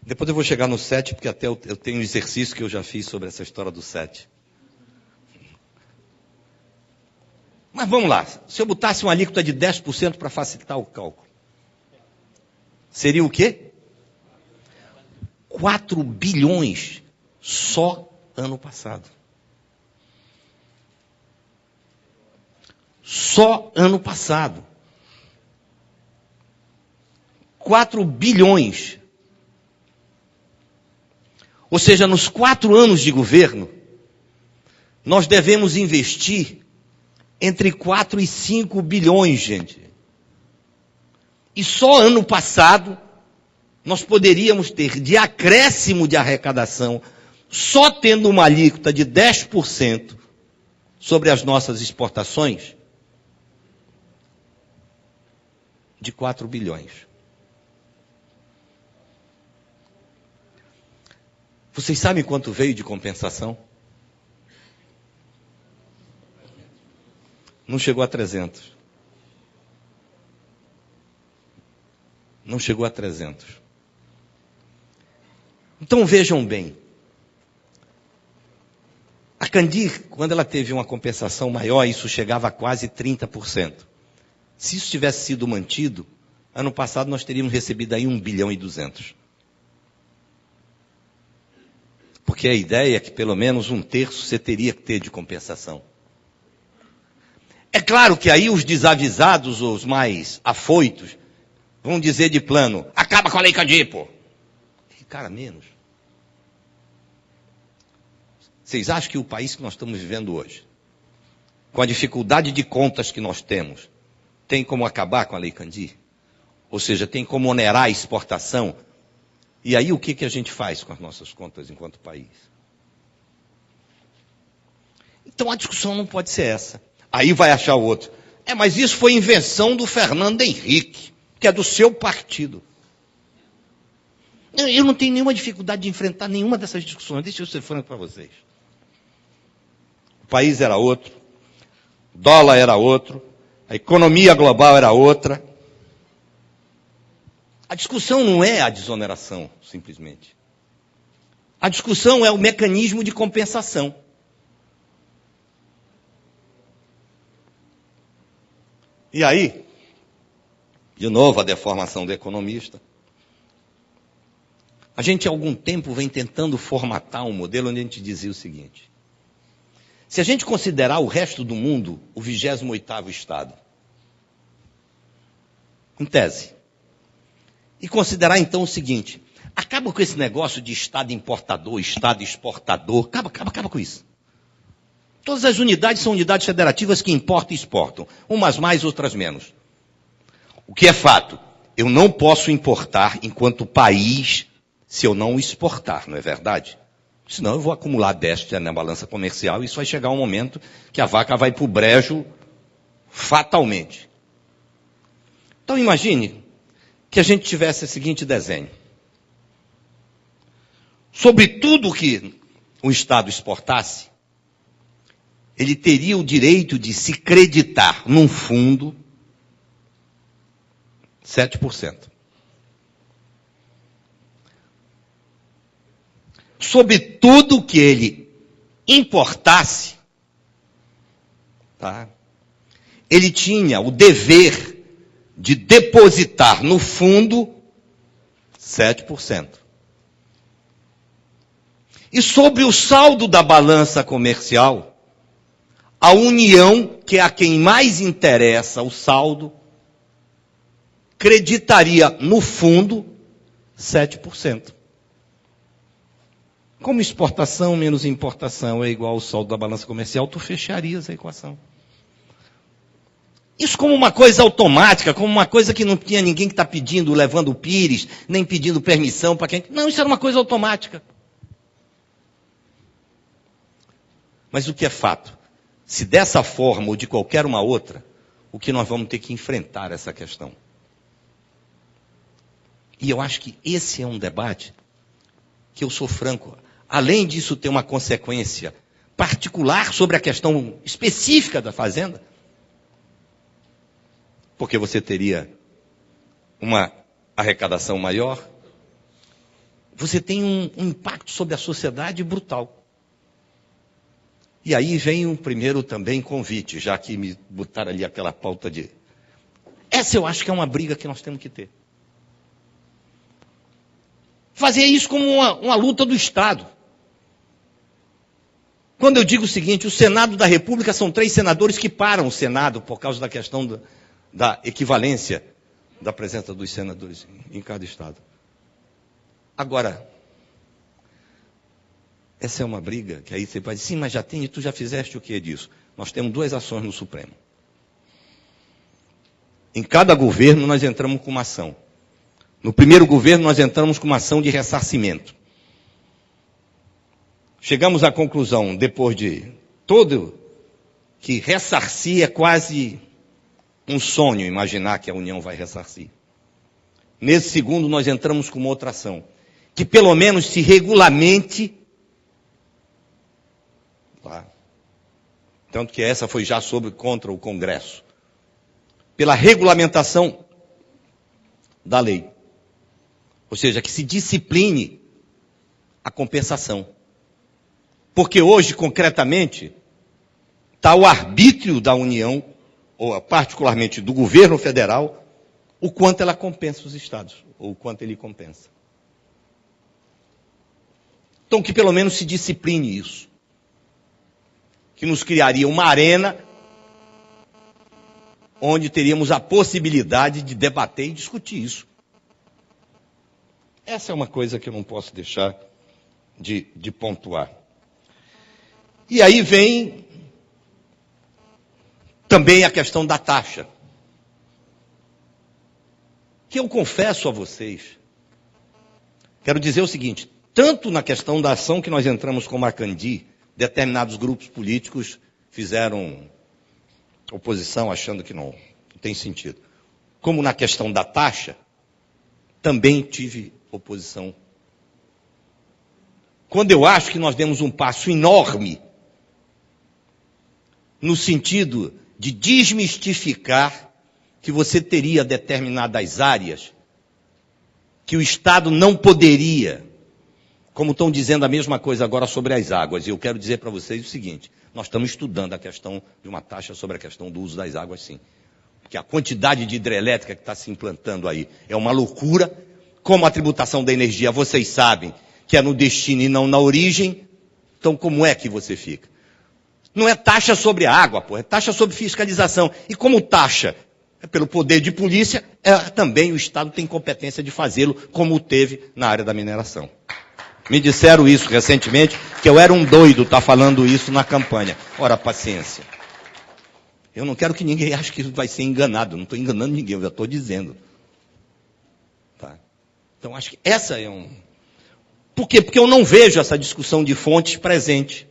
Depois eu vou chegar no 7, porque até eu tenho um exercício que eu já fiz sobre essa história do 7. Mas vamos lá. Se eu botasse uma alíquota de 10% para facilitar o cálculo, seria o quê? 4 bilhões só ano passado. Só ano passado. 4 bilhões. Ou seja, nos 4 anos de governo, nós devemos investir entre 4 e 5 bilhões, gente. E só ano passado, nós poderíamos ter de acréscimo de arrecadação, só tendo uma alíquota de 10% sobre as nossas exportações, de 4 bilhões. Vocês sabem quanto veio de compensação? Não chegou a 300. Não chegou a 300. Então vejam bem. A Candir, quando ela teve uma compensação maior, isso chegava a quase 30%. Se isso tivesse sido mantido, ano passado nós teríamos recebido aí 1 bilhão e 200. Porque a ideia é que pelo menos 1/3 você teria que ter de compensação. É claro que aí os desavisados, os mais afoitos, vão dizer de plano, acaba com a Lei Candir, pô. Cara, menos. Vocês acham que o país que nós estamos vivendo hoje, com a dificuldade de contas que nós temos, tem como acabar com a Lei Candir? Ou seja, tem como onerar a exportação? E aí o que a gente faz com as nossas contas enquanto país? Então a discussão não pode ser essa. Aí vai achar o outro. Mas isso foi invenção do Fernando Henrique, que é do seu partido. Eu não tenho nenhuma dificuldade de enfrentar nenhuma dessas discussões. Deixa eu ser franco para vocês. O país era outro, o dólar era outro, a economia global era outra. A discussão não é a desoneração, simplesmente. A discussão é o mecanismo de compensação. E aí, de novo, a deformação do economista. A gente, há algum tempo, vem tentando formatar um modelo onde a gente dizia o seguinte. Se a gente considerar o resto do mundo o 28º estado, em tese, e considerar então o seguinte, acaba com esse negócio de estado importador, estado exportador, acaba com isso. Todas as unidades são unidades federativas que importam e exportam, umas mais, outras menos. O que é fato? Eu não posso importar enquanto país se eu não exportar, não é verdade? Senão eu vou acumular déficit na balança comercial e isso vai chegar um momento que a vaca vai para o brejo fatalmente. Então imagine, que a gente tivesse o seguinte desenho. Sobre tudo que o Estado exportasse, ele teria o direito de se creditar num fundo 7%. Sobre tudo que ele importasse, tá? Ele tinha o dever de depositar no fundo 7%. E sobre o saldo da balança comercial, a União, que é a quem mais interessa o saldo, creditaria no fundo 7%. Como exportação menos importação é igual ao saldo da balança comercial, tu fecharias a equação. Isso como uma coisa automática, como uma coisa que não tinha ninguém que está pedindo, levando o pires, nem pedindo permissão para quem... Não, isso era uma coisa automática. Mas o que é fato? Se dessa forma ou de qualquer uma outra, o que nós vamos ter que enfrentar essa questão. E eu acho que esse é um debate que eu sou franco. Além disso ter uma consequência particular sobre a questão específica da fazenda, porque você teria uma arrecadação maior, você tem um impacto sobre a sociedade brutal. E aí vem um primeiro também convite, já que me botaram ali aquela pauta de... Essa eu acho que é uma briga que nós temos que ter. Fazer isso como uma luta do Estado. Quando eu digo o seguinte, o Senado da República são 3 senadores que param o Senado por causa da questão da equivalência da presença dos senadores em cada Estado. Agora, essa é uma briga que aí você vai dizer, sim, mas já tem, e tu já fizeste o que disso? Nós temos 2 ações no Supremo. Em cada governo nós entramos com uma ação. No primeiro governo nós entramos com uma ação de ressarcimento. Chegamos à conclusão, depois de todo, que ressarcir é quase um sonho, imaginar que a União vai ressarcir. Nesse segundo nós entramos com uma outra ação, que pelo menos se regulamente... Tanto que essa foi já contra o Congresso. Pela regulamentação da lei. Ou seja, que se discipline a compensação. Porque hoje, concretamente, está o arbítrio da União, ou particularmente do governo federal, o quanto ela compensa os estados, ou o quanto ele compensa. Então, que pelo menos se discipline isso. Que nos criaria uma arena onde teríamos a possibilidade de debater e discutir isso. Essa é uma coisa que eu não posso deixar de pontuar. E aí vem também a questão da taxa. Que eu confesso a vocês, quero dizer o seguinte, tanto na questão da ação que nós entramos com o Marcandi, determinados grupos políticos fizeram oposição achando que não tem sentido. Como na questão da taxa, também tive oposição. Quando eu acho que nós demos um passo enorme no sentido de desmistificar que você teria determinadas áreas que o Estado não poderia, como estão dizendo a mesma coisa agora sobre as águas. E eu quero dizer para vocês o seguinte, nós estamos estudando a questão de uma taxa sobre a questão do uso das águas, sim. Porque a quantidade de hidrelétrica que está se implantando aí é uma loucura. Como a tributação da energia, vocês sabem que é no destino e não na origem. Então, como é que você fica? Não é taxa sobre a água, é taxa sobre fiscalização. E como taxa é pelo poder de polícia, também o Estado tem competência de fazê-lo, como teve na área da mineração. Me disseram isso recentemente, que eu era um doido estar falando isso na campanha. Ora, paciência. Eu não quero que ninguém ache que vai ser enganado. Eu não estou enganando ninguém, eu já estou dizendo. Tá? Então, acho que essa é um... Por quê? Porque eu não vejo essa discussão de fontes presente.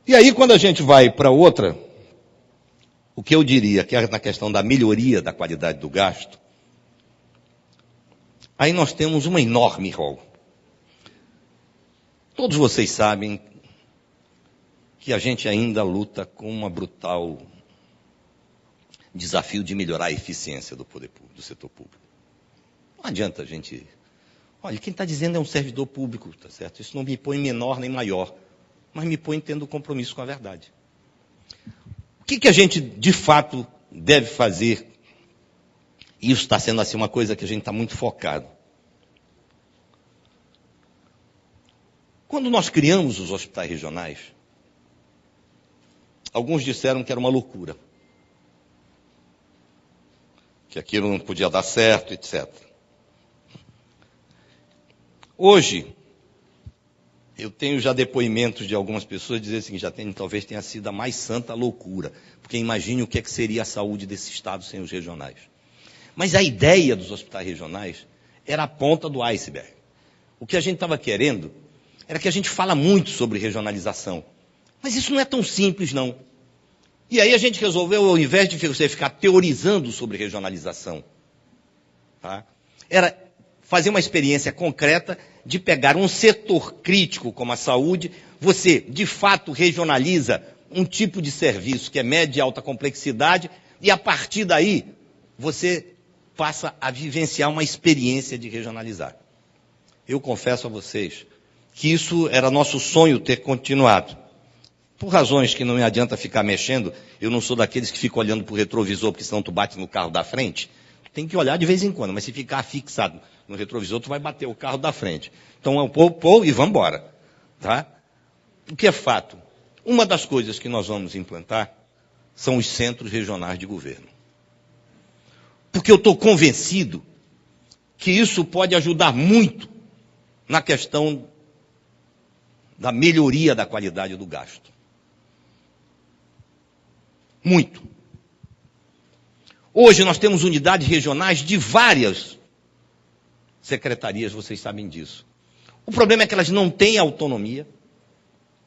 E aí, quando a gente vai para outra, o que eu diria que é na questão da melhoria da qualidade do gasto, Aí nós temos uma enorme rol. Todos vocês sabem que a gente ainda luta com uma brutal desafio de melhorar a eficiência do poder público, do setor público. Não adianta a gente... Olha, quem está dizendo é um servidor público, tá certo? Isso não me põe menor nem maior, mas me põe tendo compromisso com a verdade. O que a gente, de fato, deve fazer? Isso está sendo assim uma coisa que a gente está muito focado. Quando nós criamos os hospitais regionais, alguns disseram que era uma loucura, que aquilo não podia dar certo, etc. Hoje, eu tenho já depoimentos de algumas pessoas dizendo assim, talvez tenha sido a mais santa loucura, porque imagine o que seria a saúde desse estado sem os regionais. Mas a ideia dos hospitais regionais era a ponta do iceberg. O que a gente estava querendo era que a gente fala muito sobre regionalização, mas isso não é tão simples, não. E aí a gente resolveu, ao invés de você ficar teorizando sobre regionalização, tá? Era fazer uma experiência concreta de pegar um setor crítico como a saúde, você, de fato, regionaliza um tipo de serviço que é média e alta complexidade, e a partir daí, você passa a vivenciar uma experiência de regionalizar. Eu confesso a vocês que isso era nosso sonho ter continuado. Por razões que não me adianta ficar mexendo, eu não sou daqueles que ficam olhando para o retrovisor, porque senão tu bate no carro da frente. Tu tem que olhar de vez em quando, mas se ficar fixado no retrovisor, tu vai bater o carro da frente. Então é um pô e vamos embora. Tá? O que é fato? Uma das coisas que nós vamos implantar são os centros regionais de governo. Porque eu estou convencido que isso pode ajudar muito na questão da melhoria da qualidade do gasto. Muito. Hoje nós temos unidades regionais de várias secretarias, vocês sabem disso. O problema é que elas não têm autonomia,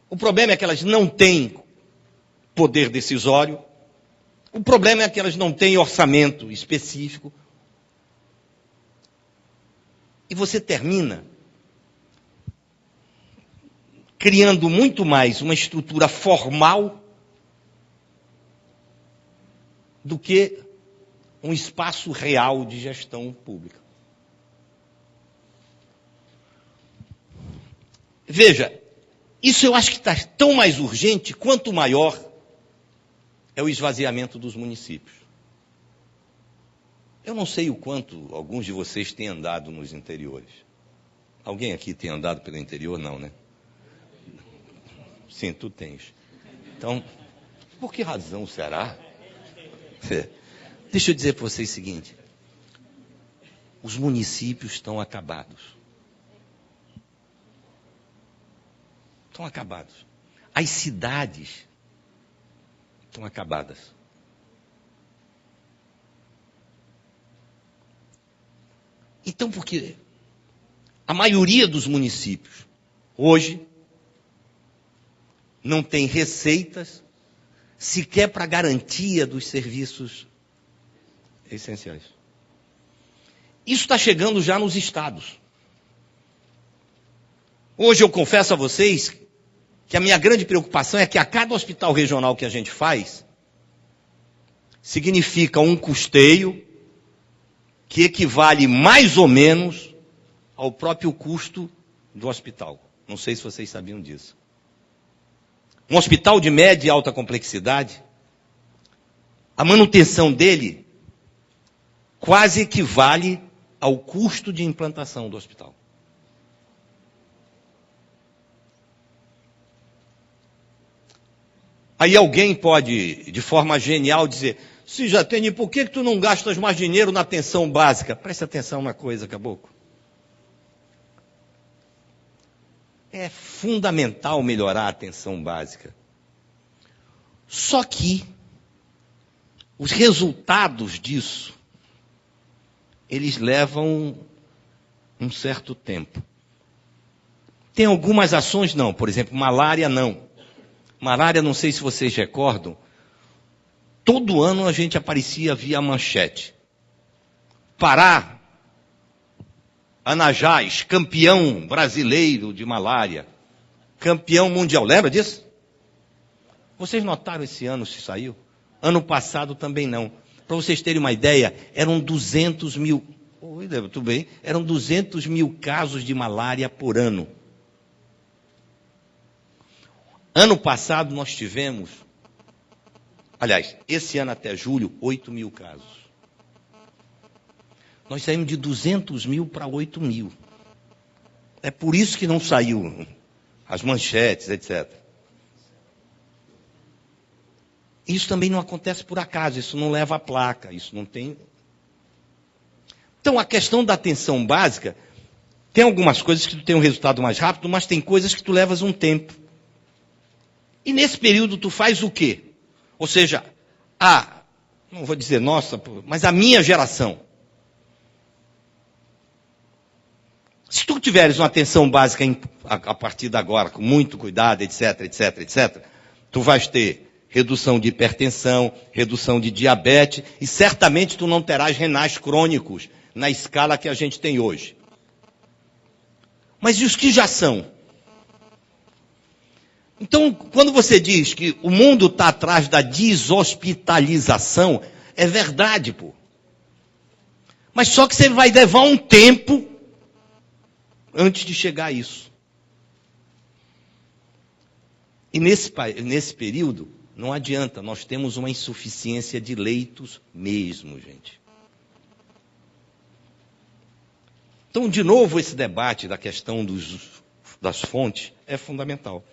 o problema é que elas não têm poder decisório, o problema é que elas não têm orçamento específico. E você termina criando muito mais uma estrutura formal do que um espaço real de gestão pública. Veja, isso eu acho que está tão mais urgente quanto maior é o esvaziamento dos municípios. Eu não sei o quanto alguns de vocês têm andado nos interiores. Alguém aqui tem andado pelo interior? Não, né? Sim, tu tens. Então, por que razão será? Deixa eu dizer para vocês o seguinte. Os municípios estão acabados. Estão acabados. As cidades estão acabadas. Então, porque a maioria dos municípios hoje não tem receitas sequer para garantia dos serviços essenciais. Isso está chegando já nos estados. Hoje eu confesso a vocês que a minha grande preocupação é que a cada hospital regional que a gente faz, significa um custeio que equivale mais ou menos ao próprio custo do hospital. Não sei se vocês sabiam disso. Um hospital de média e alta complexidade, a manutenção dele quase equivale ao custo de implantação do hospital. Aí alguém pode, de forma genial, dizer, se já tem, por que tu não gastas mais dinheiro na atenção básica? Preste atenção uma coisa, caboclo. É fundamental melhorar a atenção básica. Só que os resultados disso, eles levam um certo tempo. Tem algumas ações, não. Por exemplo, malária, não. Malária, não sei se vocês recordam, todo ano a gente aparecia via manchete. Pará Anajás, campeão brasileiro de malária, campeão mundial. Lembra disso? Vocês notaram esse ano se saiu? Ano passado também não. Para vocês terem uma ideia, eram 200 mil... Oi, Débora, tudo bem? Eram 200 mil casos de malária por ano. Ano passado nós tivemos, aliás, esse ano até julho, 8 mil casos. Nós saímos de 200 mil para 8 mil. É por isso que não saiu as manchetes, etc. Isso também não acontece por acaso, isso não leva a placa, isso não tem... Então, a questão da atenção básica, tem algumas coisas que tu tem um resultado mais rápido, mas tem coisas que tu levas um tempo. E nesse período tu faz o quê? Ou seja, não vou dizer nossa, mas a minha geração. Se tu tiveres uma atenção básica a partir de agora, com muito cuidado, etc, etc, etc, tu vais ter redução de hipertensão, redução de diabetes, e certamente tu não terás renais crônicos na escala que a gente tem hoje. Mas e os que já são? Então, quando você diz que o mundo está atrás da deshospitalização, é verdade, pô. Mas só que você vai levar um tempo antes de chegar a isso. E nesse período, não adianta, nós temos uma insuficiência de leitos mesmo, gente. Então, de novo, esse debate da questão das fontes é fundamental.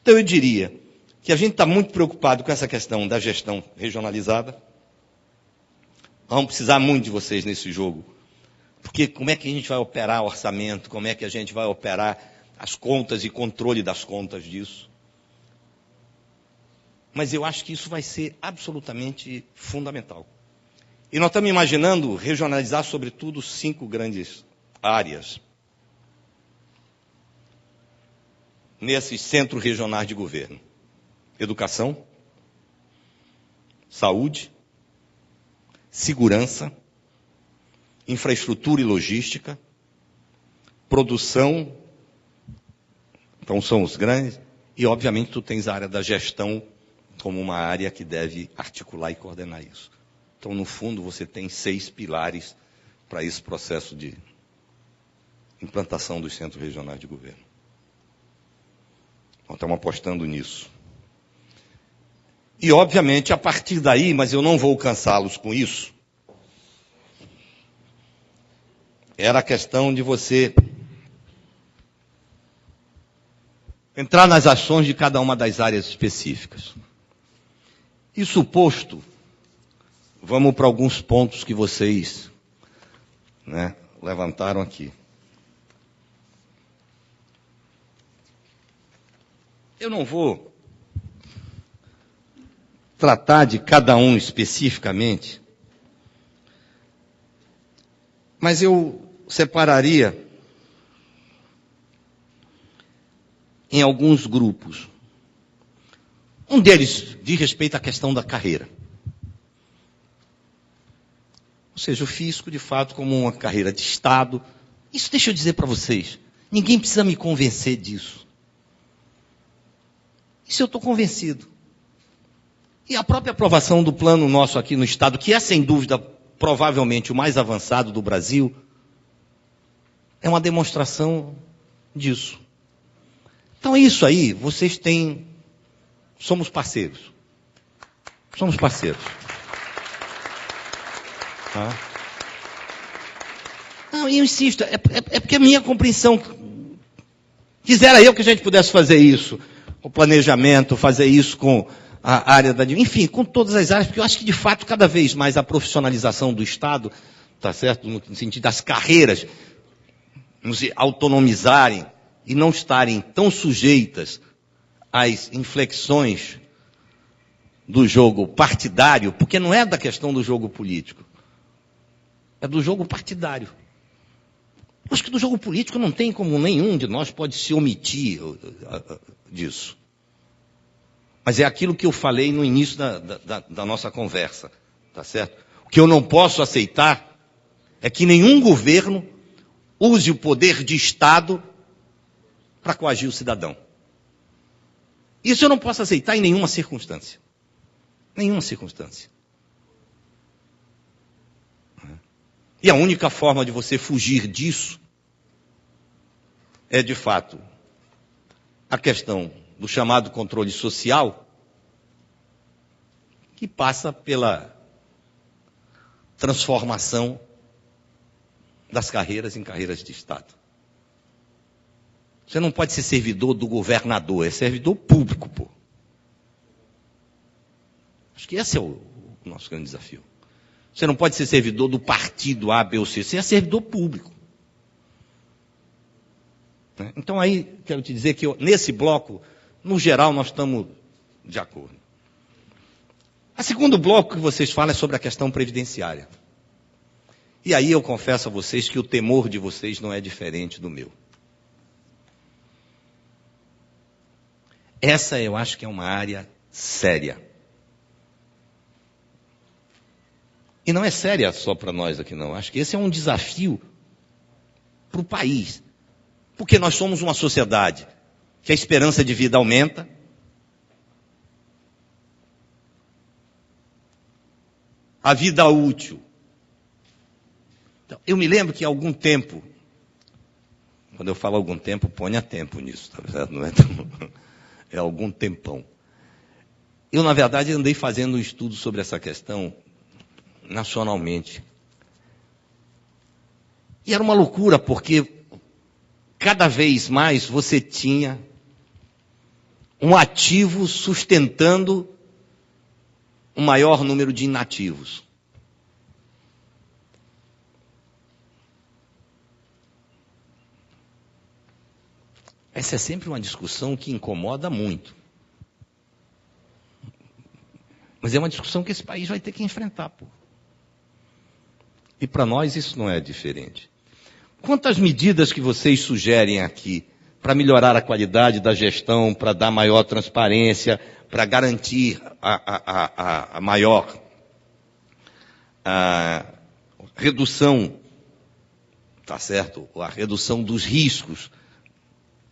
Então, eu diria que a gente está muito preocupado com essa questão da gestão regionalizada. Vamos precisar muito de vocês nesse jogo. Porque como é que a gente vai operar o orçamento? Como é que a gente vai operar as contas e controle das contas disso? Mas eu acho que isso vai ser absolutamente fundamental. E nós estamos imaginando regionalizar, sobretudo, 5 grandes áreas nesses centros regionais de governo: educação, saúde, segurança, infraestrutura e logística, produção, então são os grandes, e obviamente tu tens a área da gestão como uma área que deve articular e coordenar isso. Então, no fundo, você tem 6 pilares para esse processo de implantação dos centros regionais de governo. Nós estamos apostando nisso. E, obviamente, a partir daí, mas eu não vou cansá-los com isso, era a questão de você entrar nas ações de cada uma das áreas específicas. Isso posto, vamos para alguns pontos que vocês levantaram aqui. Eu não vou tratar de cada um especificamente, mas eu separaria em alguns grupos. Um deles diz respeito à questão da carreira. Ou seja, o fisco, de fato, como uma carreira de Estado. Isso deixa eu dizer para vocês, ninguém precisa me convencer disso. Isso eu estou convencido. E a própria aprovação do plano nosso aqui no Estado, que é, sem dúvida, provavelmente o mais avançado do Brasil, é uma demonstração disso. Então, isso aí, vocês têm... Somos parceiros. Somos parceiros. Tá? Não, eu insisto, é porque a minha compreensão... Quisera eu que a gente pudesse fazer isso, o planejamento, fazer isso com a área da... Enfim, com todas as áreas, porque eu acho que, de fato, cada vez mais a profissionalização do Estado, tá certo? No sentido das carreiras, nos autonomizarem e não estarem tão sujeitas às inflexões do jogo partidário, porque não é da questão do jogo político, é do jogo partidário. Acho que do jogo político não tem como nenhum de nós pode se omitir disso. Mas é aquilo que eu falei no início da nossa conversa, tá certo? O que eu não posso aceitar é que nenhum governo use o poder de Estado para coagir o cidadão. Isso eu não posso aceitar em nenhuma circunstância. Nenhuma circunstância. E a única forma de você fugir disso é, de fato, a questão do chamado controle social, que passa pela transformação das carreiras em carreiras de Estado. Você não pode ser servidor do governador, é servidor público, pô. Acho que esse é o nosso grande desafio. Você não pode ser servidor do partido A, B ou C, você é servidor público. Então aí, quero te dizer que nesse bloco, no geral, nós estamos de acordo. O segundo bloco que vocês falam é sobre a questão previdenciária. E aí eu confesso a vocês que o temor de vocês não é diferente do meu. Essa eu acho que é uma área séria. E não é séria só para nós aqui, não. Acho que esse é um desafio para o país. Porque nós somos uma sociedade que a esperança de vida aumenta. A vida útil. Então, eu me lembro que há algum tempo, quando eu falo algum tempo, ponha tempo nisso, tá certo? Não é tão... É algum tempão. Eu, na verdade, andei fazendo um estudo sobre essa questão nacionalmente. E era uma loucura, porque cada vez mais você tinha um ativo sustentando um maior número de inativos. Essa é sempre uma discussão que incomoda muito. Mas é uma discussão que esse país vai ter que enfrentar, pô. E para nós isso não é diferente. Quantas medidas que vocês sugerem aqui para melhorar a qualidade da gestão, para dar maior transparência, para garantir a maior redução, tá certo? A redução dos riscos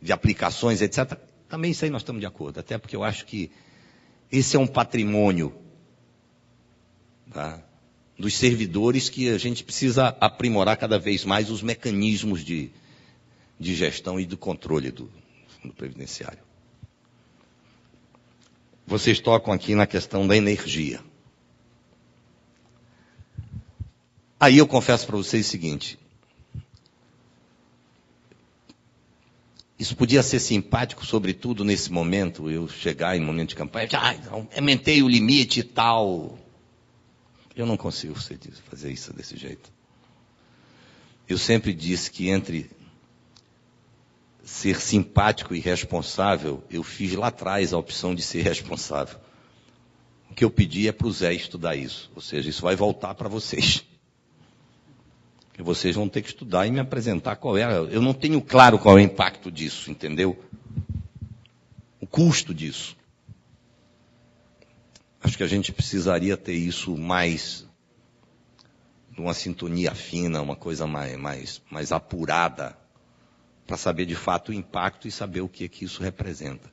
de aplicações, etc. Também isso aí nós estamos de acordo, até porque eu acho que esse é um patrimônio, tá, dos servidores que a gente precisa aprimorar cada vez mais os mecanismos de gestão e do controle do previdenciário. Vocês tocam aqui na questão da energia. Aí eu confesso para vocês o seguinte: isso podia ser simpático, sobretudo nesse momento, eu chegar em momento de campanha, aumentei o limite e tal. Eu não consigo fazer isso desse jeito. Eu sempre disse que entre ser simpático e responsável, eu fiz lá atrás a opção de ser responsável. O que eu pedi é para o Zé estudar isso. Ou seja, isso vai voltar para vocês. E vocês vão ter que estudar e me apresentar qual é. Eu não tenho claro qual é o impacto disso, entendeu? O custo disso. Acho que a gente precisaria ter isso mais, uma sintonia fina, uma coisa mais apurada, para saber de fato o impacto e saber o que isso representa.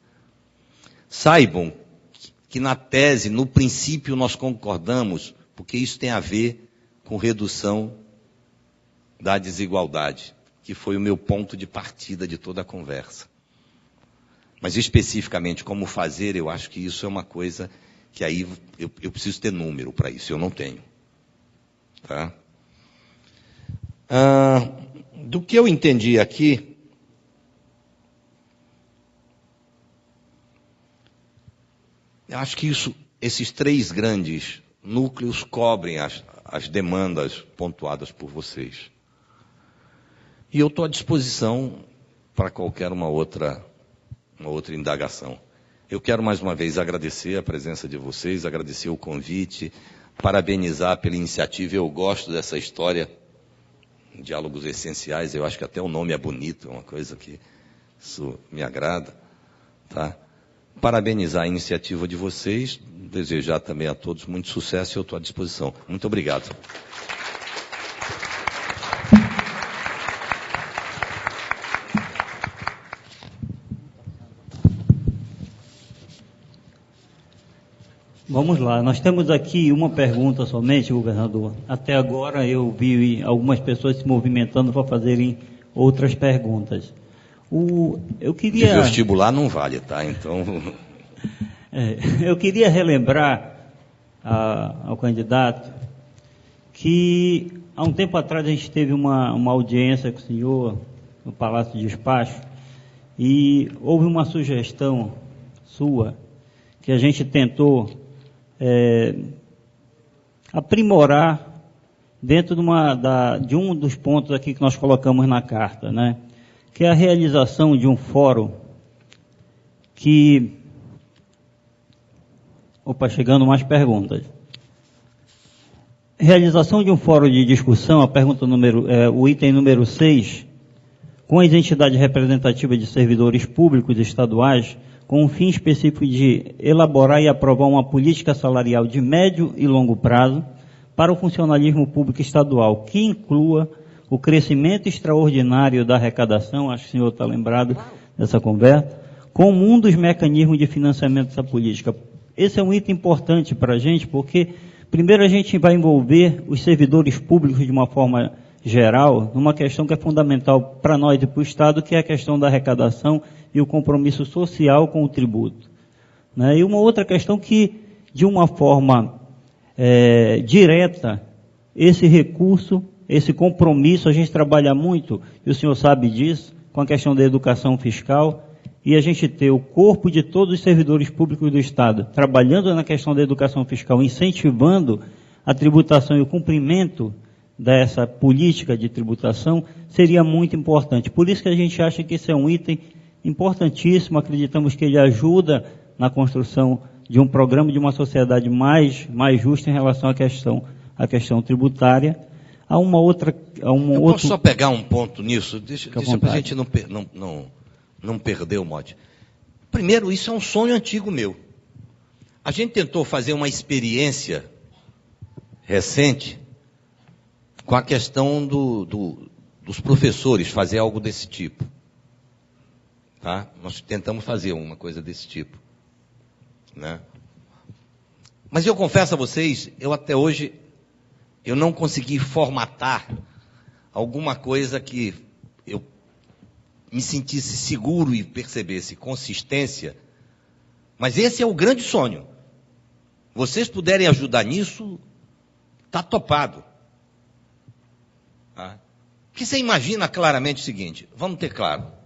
Saibam que na tese, no princípio, nós concordamos, porque isso tem a ver com redução da desigualdade, que foi o meu ponto de partida de toda a conversa. Mas especificamente como fazer, eu acho que isso é uma coisa que aí eu preciso ter número para isso, eu não tenho. Tá? Do que eu entendi aqui, eu acho que esses três grandes núcleos cobrem as demandas pontuadas por vocês. E eu estou à disposição para qualquer uma outra indagação. Eu quero mais uma vez agradecer a presença de vocês, agradecer o convite, parabenizar pela iniciativa. Eu gosto dessa história, Diálogos Essenciais, eu acho que até o nome é bonito, é uma coisa que isso me agrada. Tá? Parabenizar a iniciativa de vocês, desejar também a todos muito sucesso e eu estou à disposição. Muito obrigado. Vamos lá, nós temos aqui uma pergunta somente, governador. Até agora eu vi algumas pessoas se movimentando para fazerem outras perguntas. Eu queria... De vestibular não vale, tá? Então... eu queria relembrar ao candidato que há um tempo atrás a gente teve uma audiência com o senhor no Palácio de Despacho e houve uma sugestão sua que a gente tentou aprimorar dentro de um dos pontos aqui que nós colocamos na carta, né? Que é a realização de um fórum que... chegando mais perguntas. Realização de um fórum de discussão, o item número 6, com as entidades representativas de servidores públicos estaduais, com o fim específico de elaborar e aprovar uma política salarial de médio e longo prazo para o funcionalismo público estadual, que inclua o crescimento extraordinário da arrecadação, acho que o senhor está lembrado dessa conversa, como um dos mecanismos de financiamento dessa política. Esse é um item importante para a gente, porque primeiro a gente vai envolver os servidores públicos de uma forma geral, numa questão que é fundamental para nós e para o Estado, que é a questão da arrecadação e o compromisso social com o tributo. Né? E uma outra questão que, de uma forma direta, esse recurso, esse compromisso, a gente trabalha muito, e o senhor sabe disso, com a questão da educação fiscal, e a gente ter o corpo de todos os servidores públicos do Estado trabalhando na questão da educação fiscal, incentivando a tributação e o cumprimento dessa política de tributação, seria muito importante. Por isso que a gente acha que esse é um item importantíssimo, acreditamos que ele ajuda na construção de um programa de uma sociedade mais justa em relação à questão tributária. Há uma outra... Posso só pegar um ponto nisso? Deixa para a gente não perder o mote. Primeiro, isso é um sonho antigo meu. A gente tentou fazer uma experiência recente com a questão dos professores, fazer algo desse tipo. Tá? Nós tentamos fazer uma coisa desse tipo. Né? Mas eu confesso a vocês, até hoje, eu não consegui formatar alguma coisa que eu me sentisse seguro e percebesse consistência. Mas esse é o grande sonho. Vocês puderem ajudar nisso, está topado. Tá? Porque você imagina claramente o seguinte, vamos ter claro.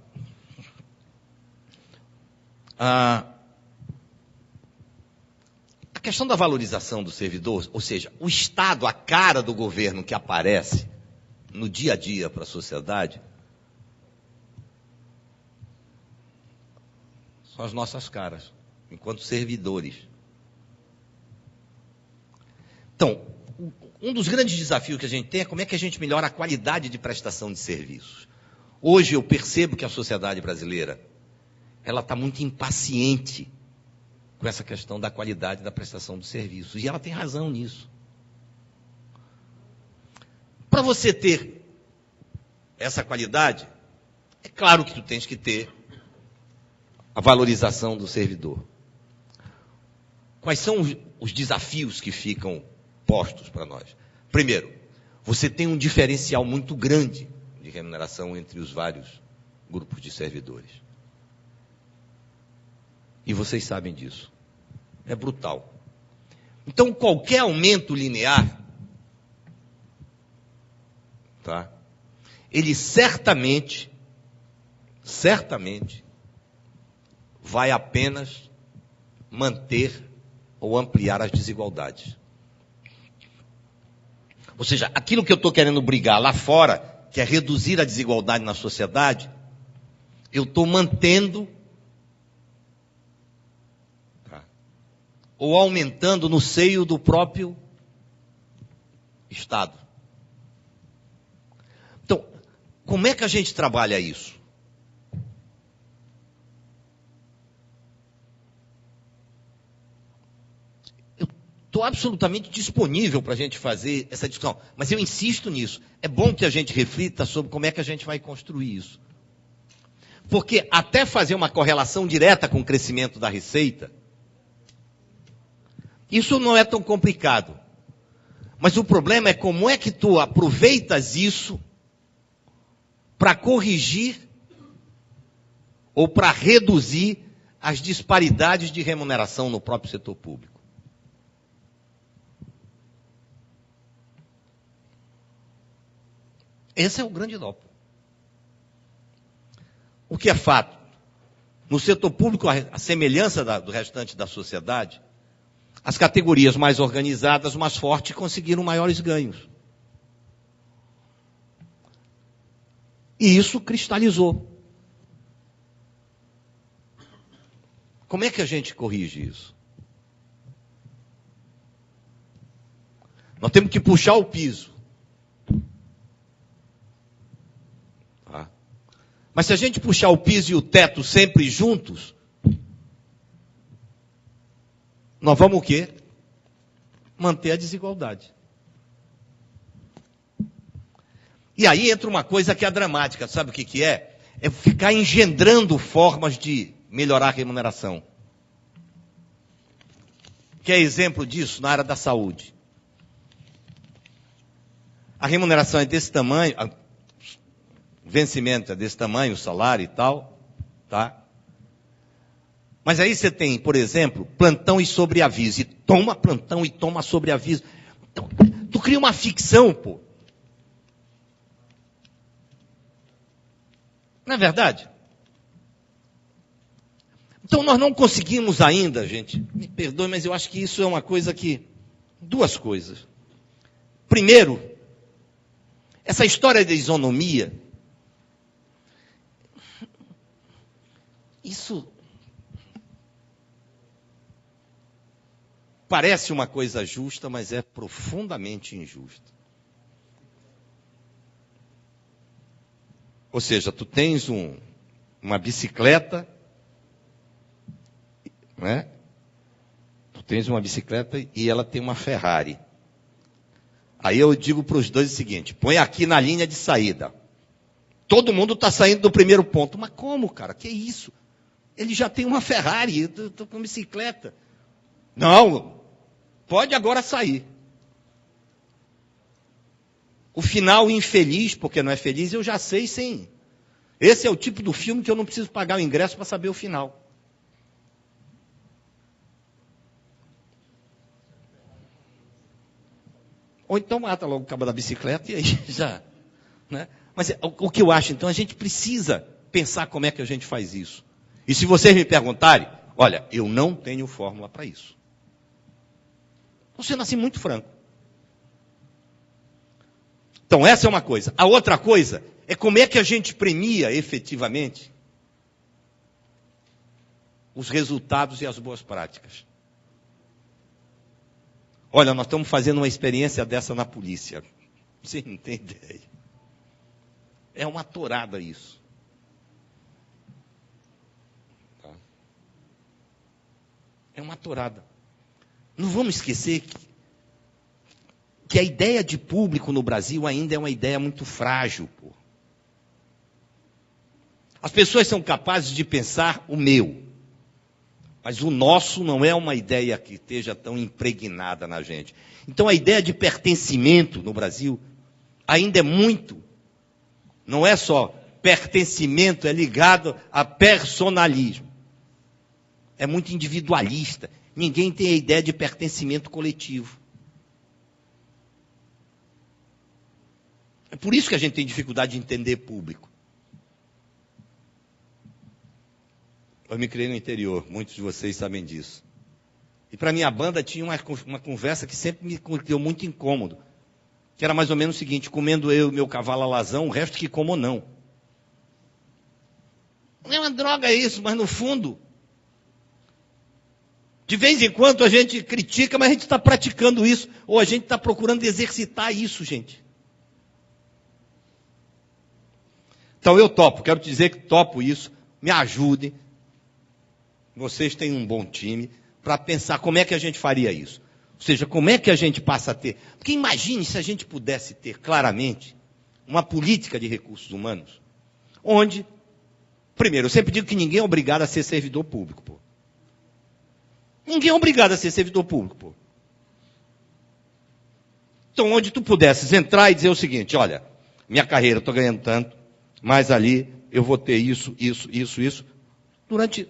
A questão da valorização do servidor, ou seja, o Estado, a cara do governo que aparece no dia a dia para a sociedade, são as nossas caras, enquanto servidores. Então, um dos grandes desafios que a gente tem é como é que a gente melhora a qualidade de prestação de serviços. Hoje eu percebo que a sociedade brasileira, ela está muito impaciente com essa questão da qualidade da prestação de serviços. E ela tem razão nisso. Para você ter essa qualidade, é claro que tu tens que ter a valorização do servidor. Quais são os desafios que ficam postos para nós? Primeiro, você tem um diferencial muito grande de remuneração entre os vários grupos de servidores. E vocês sabem disso. É brutal. Então, qualquer aumento linear, tá? Ele certamente vai apenas manter ou ampliar as desigualdades. Ou seja, aquilo que eu estou querendo brigar lá fora, que é reduzir a desigualdade na sociedade, eu estou mantendo ou aumentando no seio do próprio Estado. Então, como é que a gente trabalha isso? Eu estou absolutamente disponível para a gente fazer essa discussão, mas eu insisto nisso. É bom que a gente reflita sobre como é que a gente vai construir isso. Porque até fazer uma correlação direta com o crescimento da receita, Isso não é tão complicado. Mas o problema é como é que tu aproveitas isso para corrigir ou para reduzir as disparidades de remuneração no próprio setor público. Esse é o grande nó. O que é fato? No setor público, a semelhança do restante da sociedade, as categorias mais organizadas, mais fortes, conseguiram maiores ganhos. E isso cristalizou. Como é que a gente corrige isso? Nós temos que puxar o piso. Tá? Mas se a gente puxar o piso e o teto sempre juntos, nós vamos o quê? Manter a desigualdade. E aí entra uma coisa que é dramática, sabe o que é? É ficar engendrando formas de melhorar a remuneração. Que é exemplo disso na área da saúde. A remuneração é desse tamanho, o vencimento é desse tamanho, o salário e tal, tá? Mas aí você tem, por exemplo, plantão e sobreaviso. E toma plantão e toma sobreaviso. Então, tu cria uma ficção, pô. Não é verdade? Então nós não conseguimos ainda, gente, me perdoe, mas eu acho que isso é uma coisa que... Duas coisas. Primeiro, essa história da isonomia, isso parece uma coisa justa, mas é profundamente injusta. Ou seja, tu tens uma bicicleta, né? Tu tens uma bicicleta e ela tem uma Ferrari. Aí eu digo para os dois o seguinte, põe aqui na linha de saída. Todo mundo está saindo do primeiro ponto. Mas como, cara? Que isso? Ele já tem uma Ferrari, eu estou com bicicleta. Não, pode agora sair. O final infeliz, porque não é feliz, eu já sei sim. Esse é o tipo do filme que eu não preciso pagar o ingresso para saber o final. Ou então mata logo o cabo da bicicleta e aí já... Né? Mas o que eu acho, então, a gente precisa pensar como é que a gente faz isso. E se vocês me perguntarem, olha, eu não tenho fórmula para isso. Estou sendo assim muito franco. Então, essa é uma coisa. A outra coisa é como é que a gente premia efetivamente os resultados e as boas práticas. Olha, nós estamos fazendo uma experiência dessa na polícia. Você não tem ideia. É uma tourada isso. Tá? É uma tourada. Não vamos esquecer que a ideia de público no Brasil ainda é uma ideia muito frágil. Pô. As pessoas são capazes de pensar o meu. Mas o nosso não é uma ideia que esteja tão impregnada na gente. Então a ideia de pertencimento no Brasil ainda é muito. Não é só pertencimento, é ligado a personalismo. É muito individualista. Ninguém tem a ideia de pertencimento coletivo. É por isso que a gente tem dificuldade de entender público. Eu me criei no interior, muitos de vocês sabem disso. E para minha banda tinha uma conversa que sempre me deu muito incômodo. Que era mais ou menos o seguinte, comendo eu e meu cavalo alazão, o resto que como não. Não é uma droga isso, mas no fundo, de vez em quando a gente critica, mas a gente está praticando isso, ou a gente está procurando exercitar isso, gente. Então eu topo, quero dizer que topo isso, me ajudem. Vocês têm um bom time para pensar como é que a gente faria isso. Ou seja, como é que a gente passa a ter... Porque imagine se a gente pudesse ter claramente uma política de recursos humanos, onde, primeiro, eu sempre digo que ninguém é obrigado a ser servidor público. Pô. Ninguém é obrigado a ser servidor público, pô. Então, onde tu pudesses entrar e dizer o seguinte, olha, minha carreira, eu estou ganhando tanto, mas ali eu vou ter isso, durante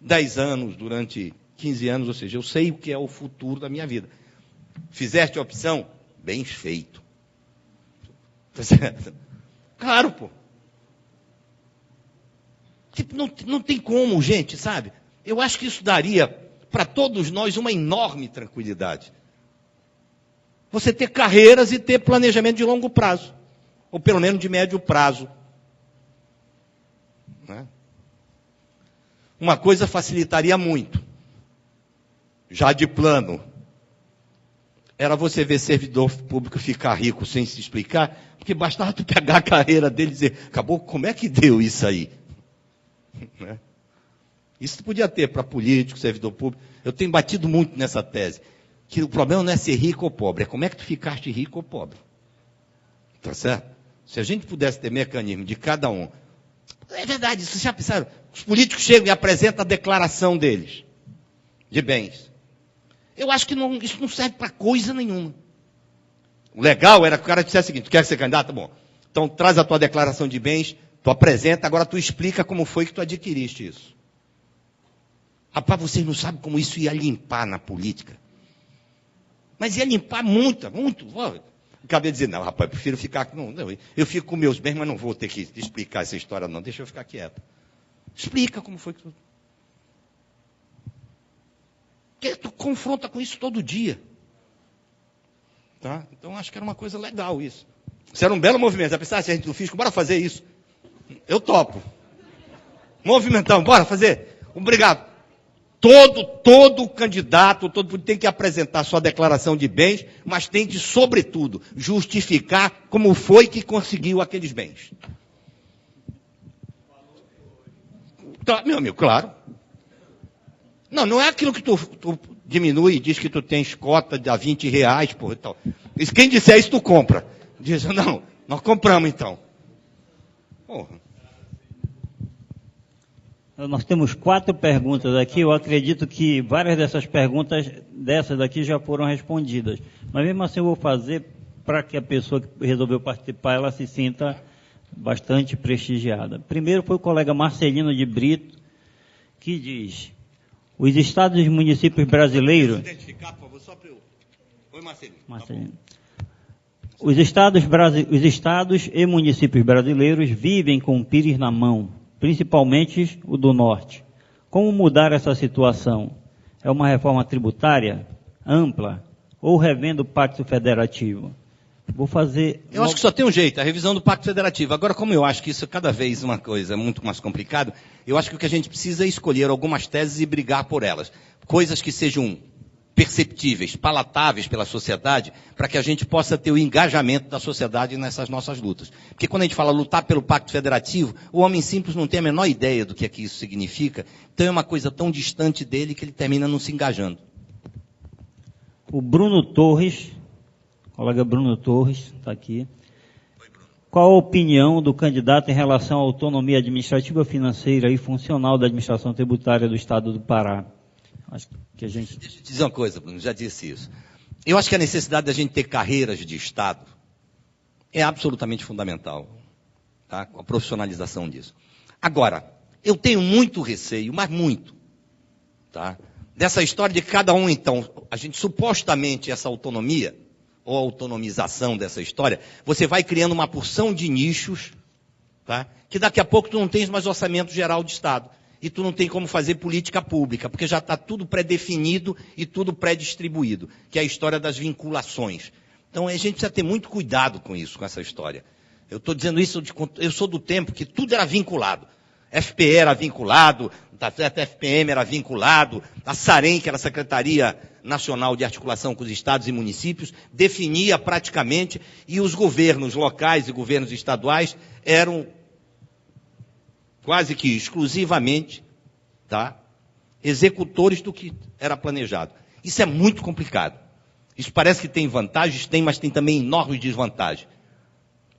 10 anos, durante 15 anos, ou seja, eu sei o que é o futuro da minha vida. Fizeste a opção? Bem feito. Tá certo? Claro, pô. Tipo, não tem como, gente, sabe? Eu acho que isso daria para todos nós uma enorme tranquilidade. Você ter carreiras e ter planejamento de longo prazo. Ou pelo menos de médio prazo. Né? Uma coisa facilitaria muito. Já de plano. Era você ver servidor público ficar rico sem se explicar. Porque bastava tu pegar a carreira dele e dizer, acabou, como é que deu isso aí? Né? Isso tu podia ter para político, servidor público. Eu tenho batido muito nessa tese. Que o problema não é ser rico ou pobre, é como é que tu ficaste rico ou pobre. Tá certo? Se a gente pudesse ter mecanismo de cada um. É verdade, vocês já pensaram? Os políticos chegam e apresentam a declaração deles, de bens. Eu acho que isso não serve para coisa nenhuma. O legal era que o cara dissesse o seguinte, tu quer ser candidato? Bom, então traz a tua declaração de bens, tu apresenta, agora tu explica como foi que tu adquiriste isso. Rapaz, vocês não sabem como isso ia limpar na política. Mas ia limpar muito. Acabei de dizer, não, rapaz, eu prefiro ficar... Não, eu fico com meus bens, mas não vou ter que explicar essa história, não. Deixa eu ficar quieto. Explica como foi que tu... Porque tu confronta com isso todo dia. Tá? Então, acho que era uma coisa legal isso. Isso era um belo movimento. Já pensaram, se a gente não fisco, bora fazer isso. Eu topo. Movimentão, bora fazer. Obrigado. Todo candidato, tem que apresentar sua declaração de bens, mas tem de, sobretudo, justificar como foi que conseguiu aqueles bens. Tá, meu amigo, claro. Não é aquilo que tu diminui e diz que tu tens cota de R$20, porra, e tal. Quem disser isso, tu compra. Diz, não, nós compramos então. Porra. Nós temos 4 perguntas aqui, eu acredito que várias dessas perguntas, dessas daqui já foram respondidas. Mas mesmo assim eu vou fazer para que a pessoa que resolveu participar, ela se sinta bastante prestigiada. Primeiro foi o colega Marcelino de Brito, que diz, os estados e municípios brasileiros... Identificar, por favor, só para eu... Oi, Marcelino. Marcelino. Os estados e municípios brasileiros vivem com o pires na mão, principalmente o do norte. Como mudar essa situação? É uma reforma tributária ampla ou revendo o Pacto Federativo? Vou fazer... Eu acho que só tem um jeito, a revisão do Pacto Federativo. Agora, como eu acho que isso é cada vez uma coisa muito mais complicada, eu acho que o que a gente precisa é escolher algumas teses e brigar por elas. Coisas que sejam perceptíveis, palatáveis pela sociedade, para que a gente possa ter o engajamento da sociedade nessas nossas lutas. Porque quando a gente fala lutar pelo Pacto Federativo, o homem simples não tem a menor ideia do que é que isso significa, então é uma coisa tão distante dele que ele termina não se engajando. O Bruno Torres, colega Bruno Torres, está aqui. Qual a opinião do candidato em relação à autonomia administrativa, financeira e funcional da administração tributária do Estado do Pará? Acho que a gente... Deixa eu te dizer uma coisa, Bruno, já disse isso. Eu acho que a necessidade da gente ter carreiras de Estado é absolutamente fundamental, tá? Com a profissionalização disso. Agora, eu tenho muito receio, mas muito, tá? Dessa história de cada um, então, a gente supostamente essa autonomia, ou autonomização dessa história, você vai criando uma porção de nichos, tá? Que daqui a pouco tu não tens mais orçamento geral de Estado. E tu não tem como fazer política pública, porque já está tudo pré-definido e tudo pré-distribuído, que é a história das vinculações. Então a gente precisa ter muito cuidado com isso, com essa história. Eu estou dizendo isso, eu sou do tempo que tudo era vinculado. FPE era vinculado, a FPM era vinculado, a SAREM, que era a Secretaria Nacional de Articulação com os Estados e Municípios, definia praticamente, e os governos locais e governos estaduais eram quase que exclusivamente, tá, executores do que era planejado. Isso é muito complicado. Isso parece que tem vantagens, tem, mas tem também enormes desvantagens.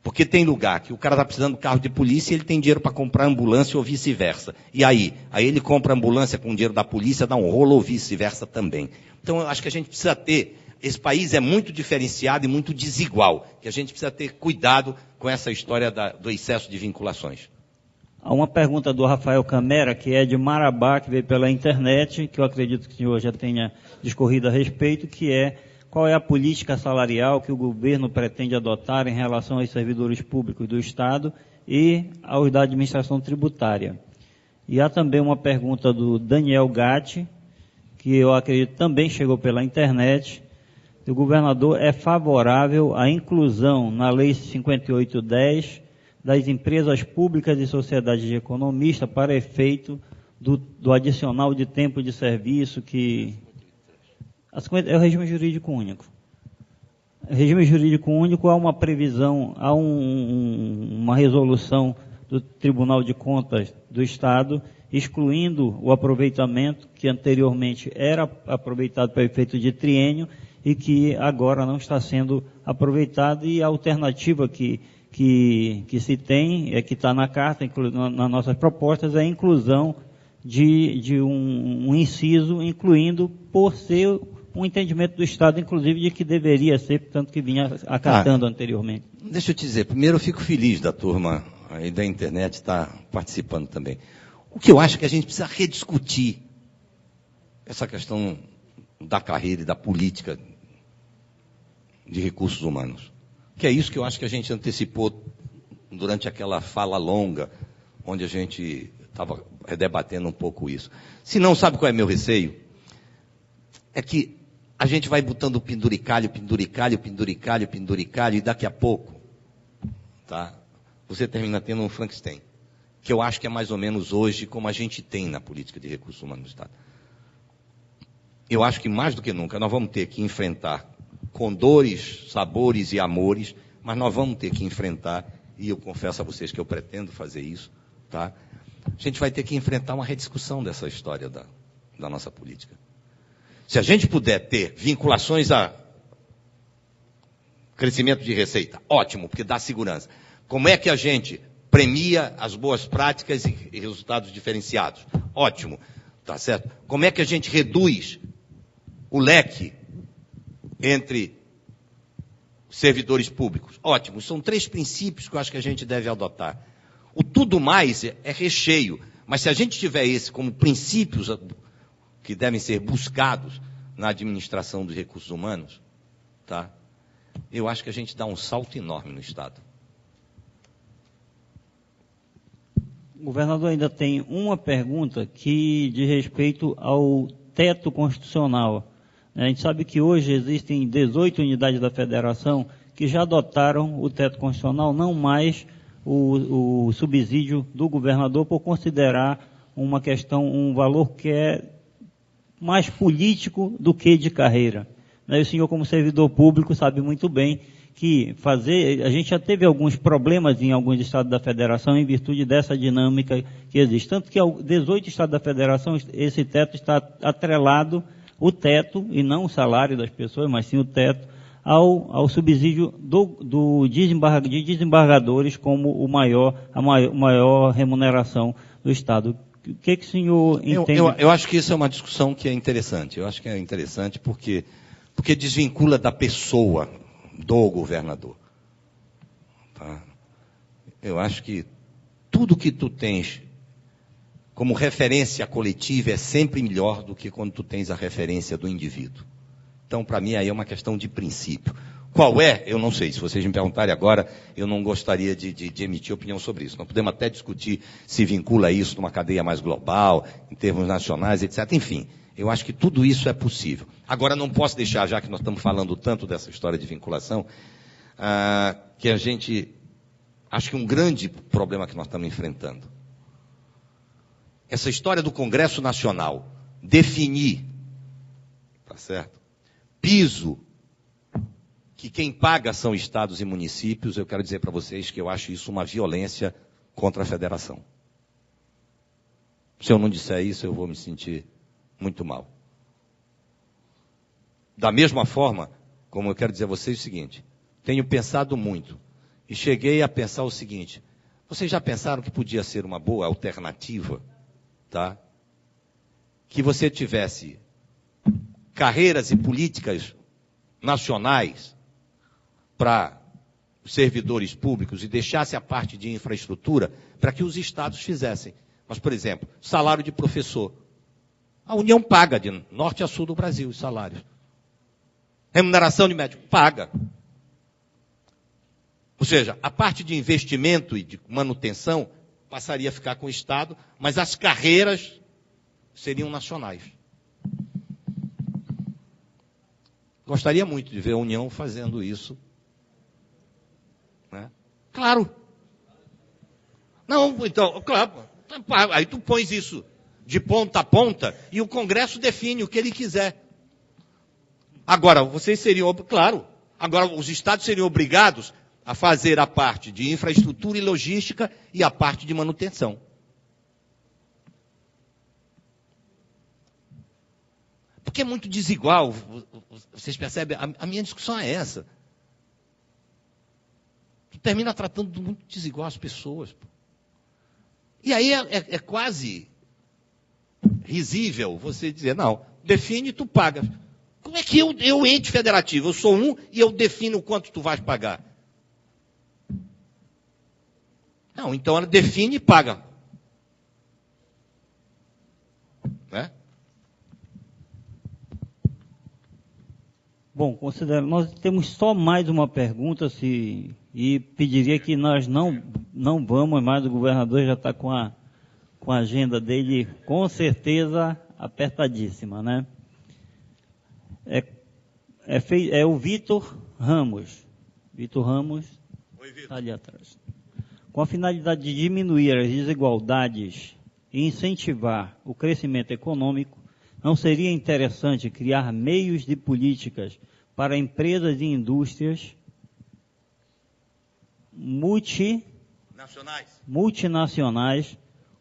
Porque tem lugar que o cara está precisando de carro de polícia e ele tem dinheiro para comprar ambulância ou vice-versa. E aí? Aí ele compra ambulância com o dinheiro da polícia, dá um rolo ou vice-versa também. Então eu acho que a gente precisa ter, esse país é muito diferenciado e muito desigual, que a gente precisa ter cuidado com essa história do excesso de vinculações. Há uma pergunta do Rafael Camera, que é de Marabá, que veio pela internet, que eu acredito que o senhor já tenha discorrido a respeito, que é: qual é a política salarial que o governo pretende adotar em relação aos servidores públicos do Estado e aos da administração tributária? E há também uma pergunta do Daniel Gatti, que eu acredito também chegou pela internet. O governador é favorável à inclusão na Lei 5810 das empresas públicas e sociedades de economista para efeito do adicional de tempo de serviço que... É o regime jurídico único. O regime jurídico único, há uma previsão, há uma resolução do Tribunal de Contas do Estado excluindo o aproveitamento que anteriormente era aproveitado para efeito de triênio e que agora não está sendo aproveitado, e a alternativa que se tem, que está na carta, nas nossas propostas, é a inclusão de um inciso, incluindo, por ser um entendimento do Estado, inclusive, de que deveria ser, tanto que vinha acatando anteriormente. Deixa eu te dizer, primeiro eu fico feliz da turma aí da internet estar participando também. O que eu acho que a gente precisa rediscutir essa questão da carreira e da política de recursos humanos. Que é isso que eu acho que a gente antecipou durante aquela fala longa, onde a gente estava debatendo um pouco isso. Se não, sabe qual é meu receio? É que a gente vai botando penduricalho, e daqui a pouco, tá, você termina tendo um Frankenstein, que eu acho que é mais ou menos hoje como a gente tem na política de recursos humanos do Estado. Eu acho que mais do que nunca nós vamos ter que enfrentar, com dores, sabores e amores, mas nós vamos ter que enfrentar, e eu confesso a vocês que eu pretendo fazer isso, tá? A gente vai ter que enfrentar uma rediscussão dessa história da nossa política. Se a gente puder ter vinculações a crescimento de receita, ótimo, porque dá segurança. Como é que a gente premia as boas práticas e resultados diferenciados? Ótimo, tá certo? Como é que a gente reduz o leque entre servidores públicos? Ótimo, são 3 princípios que eu acho que a gente deve adotar. O tudo mais é recheio, mas se a gente tiver esse como princípios que devem ser buscados na administração dos recursos humanos, tá? Eu acho que a gente dá um salto enorme no Estado. O governador ainda tem uma pergunta que diz respeito ao teto constitucional. A gente sabe que hoje existem 18 unidades da federação que já adotaram o teto constitucional, não mais o subsídio do governador, por considerar uma questão, um valor que é mais político do que de carreira. O senhor, como servidor público, sabe muito bem que a gente já teve alguns problemas em alguns estados da federação em virtude dessa dinâmica que existe. Tanto que 18 estados da federação, esse teto está atrelado, o teto, e não o salário das pessoas, mas sim o teto, ao subsídio de desembargadores como a maior remuneração do Estado. O que o senhor entende? Eu acho que isso é uma discussão que é interessante. Eu acho que é interessante porque desvincula da pessoa do governador. Tá? Eu acho que tudo que tu tens como referência coletiva é sempre melhor do que quando tu tens a referência do indivíduo. Então, para mim, aí é uma questão de princípio. Qual é? Eu não sei. Se vocês me perguntarem agora, eu não gostaria de emitir opinião sobre isso. Nós podemos até discutir se vincula isso numa cadeia mais global, em termos nacionais, etc. Enfim, eu acho que tudo isso é possível. Agora, não posso deixar, já que nós estamos falando tanto dessa história de vinculação, que a gente... Acho que um grande problema que nós estamos enfrentando. Essa história do Congresso Nacional definir, tá certo? Piso, que quem paga são estados e municípios, eu quero dizer para vocês que eu acho isso uma violência contra a federação. Se eu não disser isso, eu vou me sentir muito mal. Da mesma forma, como eu quero dizer a vocês o seguinte, tenho pensado muito e cheguei a pensar o seguinte: vocês já pensaram que podia ser uma boa alternativa, tá? Que você tivesse carreiras e políticas nacionais para os servidores públicos e deixasse a parte de infraestrutura para que os estados fizessem. Mas, por exemplo, salário de professor. A União paga de norte a sul do Brasil os salários. Remuneração de médico, paga. Ou seja, a parte de investimento e de manutenção passaria a ficar com o Estado, mas as carreiras seriam nacionais. Gostaria muito de ver a União fazendo isso. Né? Claro. Não, então, claro. Aí tu pões isso de ponta a ponta e o Congresso define o que ele quiser. Agora, vocês seriam, claro, agora os estados seriam obrigados a fazer a parte de infraestrutura e logística e a parte de manutenção. Porque é muito desigual, vocês percebem? A minha discussão é essa. Tu termina tratando muito desigual as pessoas. E aí é quase risível você dizer, não, define e tu paga. Como é que eu ente federativo, eu sou um e eu defino quanto tu vais pagar? Não, então ela define e paga. Né? Bom, nós temos só mais uma pergunta e pediria que nós não vamos mais, o governador já está com a agenda dele com certeza apertadíssima, né? É o Vitor Ramos. Vitor Ramos está ali atrás. Com a finalidade de diminuir as desigualdades e incentivar o crescimento econômico, não seria interessante criar meios de políticas para empresas e indústrias multinacionais,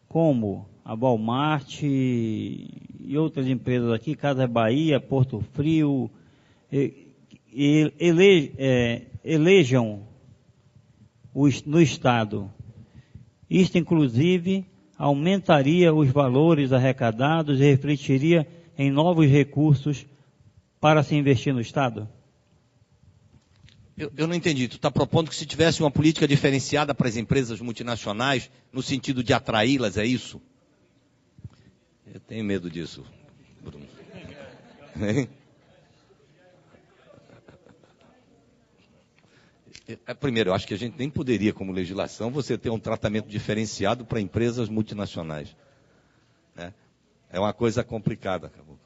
como a Walmart e outras empresas aqui, Casas Bahia, Porto Frio, elejam no Estado. Isto, inclusive, aumentaria os valores arrecadados e refletiria em novos recursos para se investir no Estado? Eu não entendi. Tu está propondo que se tivesse uma política diferenciada para as empresas multinacionais, no sentido de atraí-las, é isso? Eu tenho medo disso, Bruno. Primeiro, eu acho que a gente nem poderia, como legislação, você ter um tratamento diferenciado para empresas multinacionais. Né? É uma coisa complicada, Caboclo.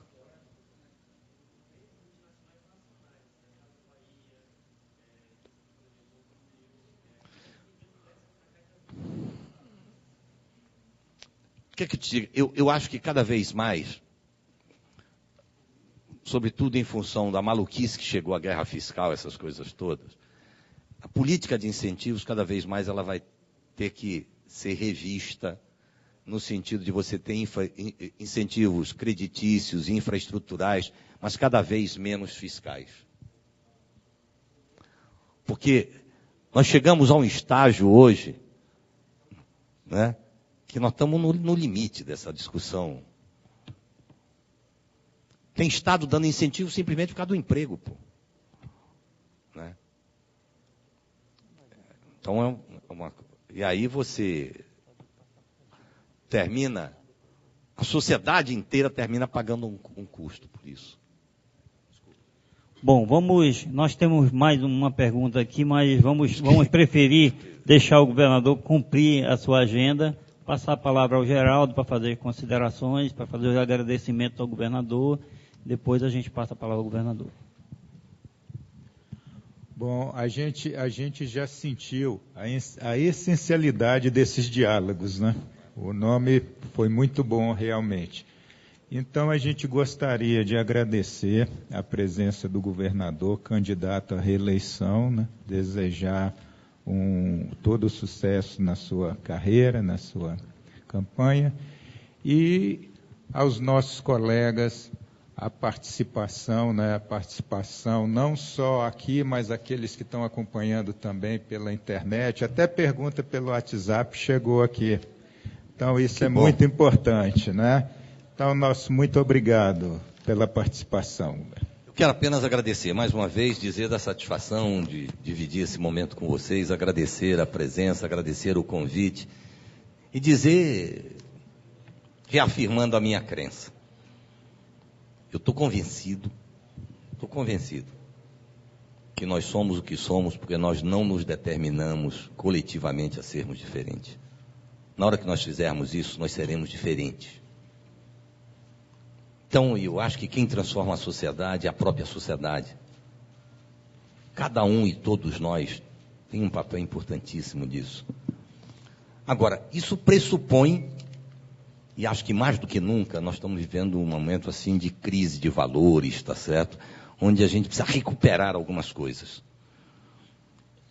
O que é que eu te digo? Eu acho que cada vez mais, sobretudo em função da maluquice que chegou a guerra fiscal, essas coisas todas, a política de incentivos, cada vez mais, ela vai ter que ser revista no sentido de você ter incentivos creditícios, infraestruturais, mas cada vez menos fiscais. Porque nós chegamos a um estágio hoje, né, que nós estamos no limite dessa discussão. Tem Estado dando incentivo simplesmente por causa do emprego, pô. Né? Então, e aí você termina, a sociedade inteira termina pagando um custo por isso. Bom, nós temos mais uma pergunta aqui, mas vamos preferir deixar o governador cumprir a sua agenda, passar a palavra ao Geraldo para fazer considerações, para fazer os agradecimentos ao governador, depois a gente passa a palavra ao governador. Bom, a gente já sentiu a essencialidade desses diálogos, né? O nome foi muito bom, realmente. Então, a gente gostaria de agradecer a presença do governador, candidato à reeleição, né? Desejar todo o sucesso na sua carreira, na sua campanha, e aos nossos colegas a participação, né? A participação não só aqui, mas aqueles que estão acompanhando também pela internet, até pergunta pelo WhatsApp chegou aqui. Então isso é muito importante, né? Então, nosso muito obrigado pela participação. Eu quero apenas agradecer mais uma vez, dizer da satisfação de dividir esse momento com vocês, agradecer a presença, agradecer o convite e dizer, reafirmando a minha crença, eu estou convencido que nós somos o que somos porque nós não nos determinamos coletivamente a sermos diferentes. Na hora que nós fizermos isso, nós seremos diferentes. Então, eu acho que quem transforma a sociedade é a própria sociedade. Cada um e todos nós tem um papel importantíssimo disso. Agora, isso pressupõe, e acho que mais do que nunca, nós estamos vivendo um momento assim de crise de valores, tá certo? Onde a gente precisa recuperar algumas coisas.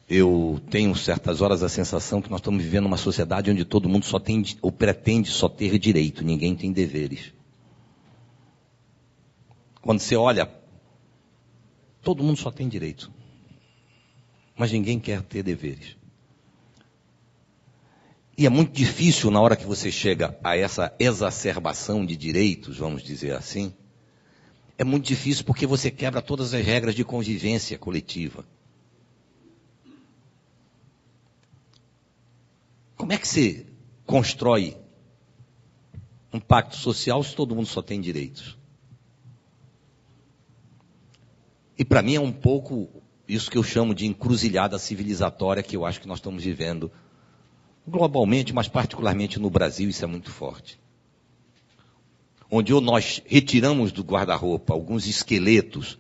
Eu tenho certas horas a sensação que nós estamos vivendo uma sociedade onde todo mundo só tem, ou pretende só ter direito, ninguém tem deveres. Quando você olha, todo mundo só tem direito, mas ninguém quer ter deveres. E é muito difícil na hora que você chega a essa exacerbação de direitos, vamos dizer assim, é muito difícil porque você quebra todas as regras de convivência coletiva. Como é que você constrói um pacto social se todo mundo só tem direitos? E para mim é um pouco isso que eu chamo de encruzilhada civilizatória que eu acho que nós estamos vivendo globalmente, mas particularmente no Brasil, isso é muito forte. Onde ou nós retiramos do guarda-roupa alguns esqueletos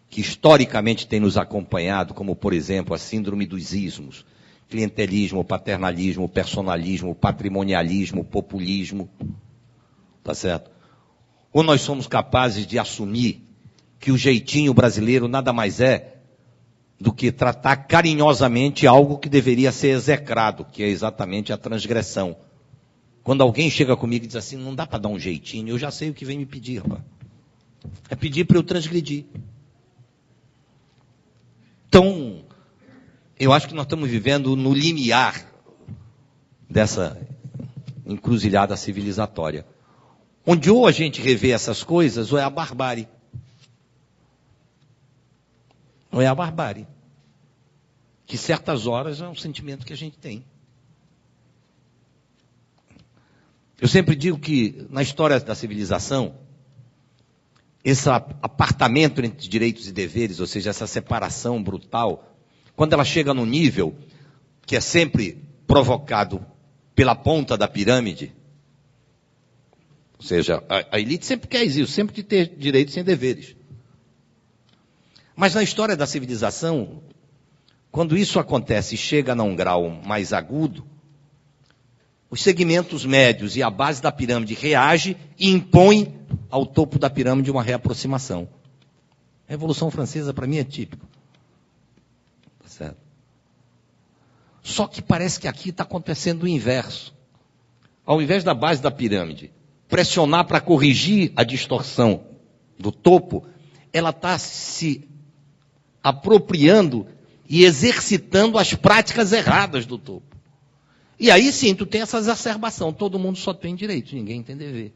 que historicamente têm nos acompanhado, como, por exemplo, a síndrome dos ismos, clientelismo, paternalismo, personalismo, patrimonialismo, populismo, tá certo? Ou nós somos capazes de assumir que o jeitinho brasileiro nada mais é do que tratar carinhosamente algo que deveria ser execrado, que é exatamente a transgressão. Quando alguém chega comigo e diz assim, não dá para dar um jeitinho, eu já sei o que vem me pedir, rapaz. É pedir para eu transgredir. Então, eu acho que nós estamos vivendo no limiar dessa encruzilhada civilizatória, onde ou a gente revê essas coisas, ou é a barbárie. Ou é a barbárie. Que certas horas é um sentimento que a gente tem. Eu sempre digo que na história da civilização, esse apartamento entre direitos e deveres, ou seja, essa separação brutal, quando ela chega no nível que é sempre provocado pela ponta da pirâmide, ou seja, a elite sempre quer isso, sempre de ter direitos sem deveres. Mas na história da civilização, quando isso acontece e chega a um grau mais agudo, os segmentos médios e a base da pirâmide reagem e impõem ao topo da pirâmide uma reaproximação. A Revolução Francesa, para mim, é típico. Tá certo? Só que parece que aqui está acontecendo o inverso. Ao invés da base da pirâmide pressionar para corrigir a distorção do topo, ela está se apropriando e exercitando as práticas erradas do topo. E aí sim, tu tem essa exacerbação. Todo mundo só tem direito, ninguém tem dever.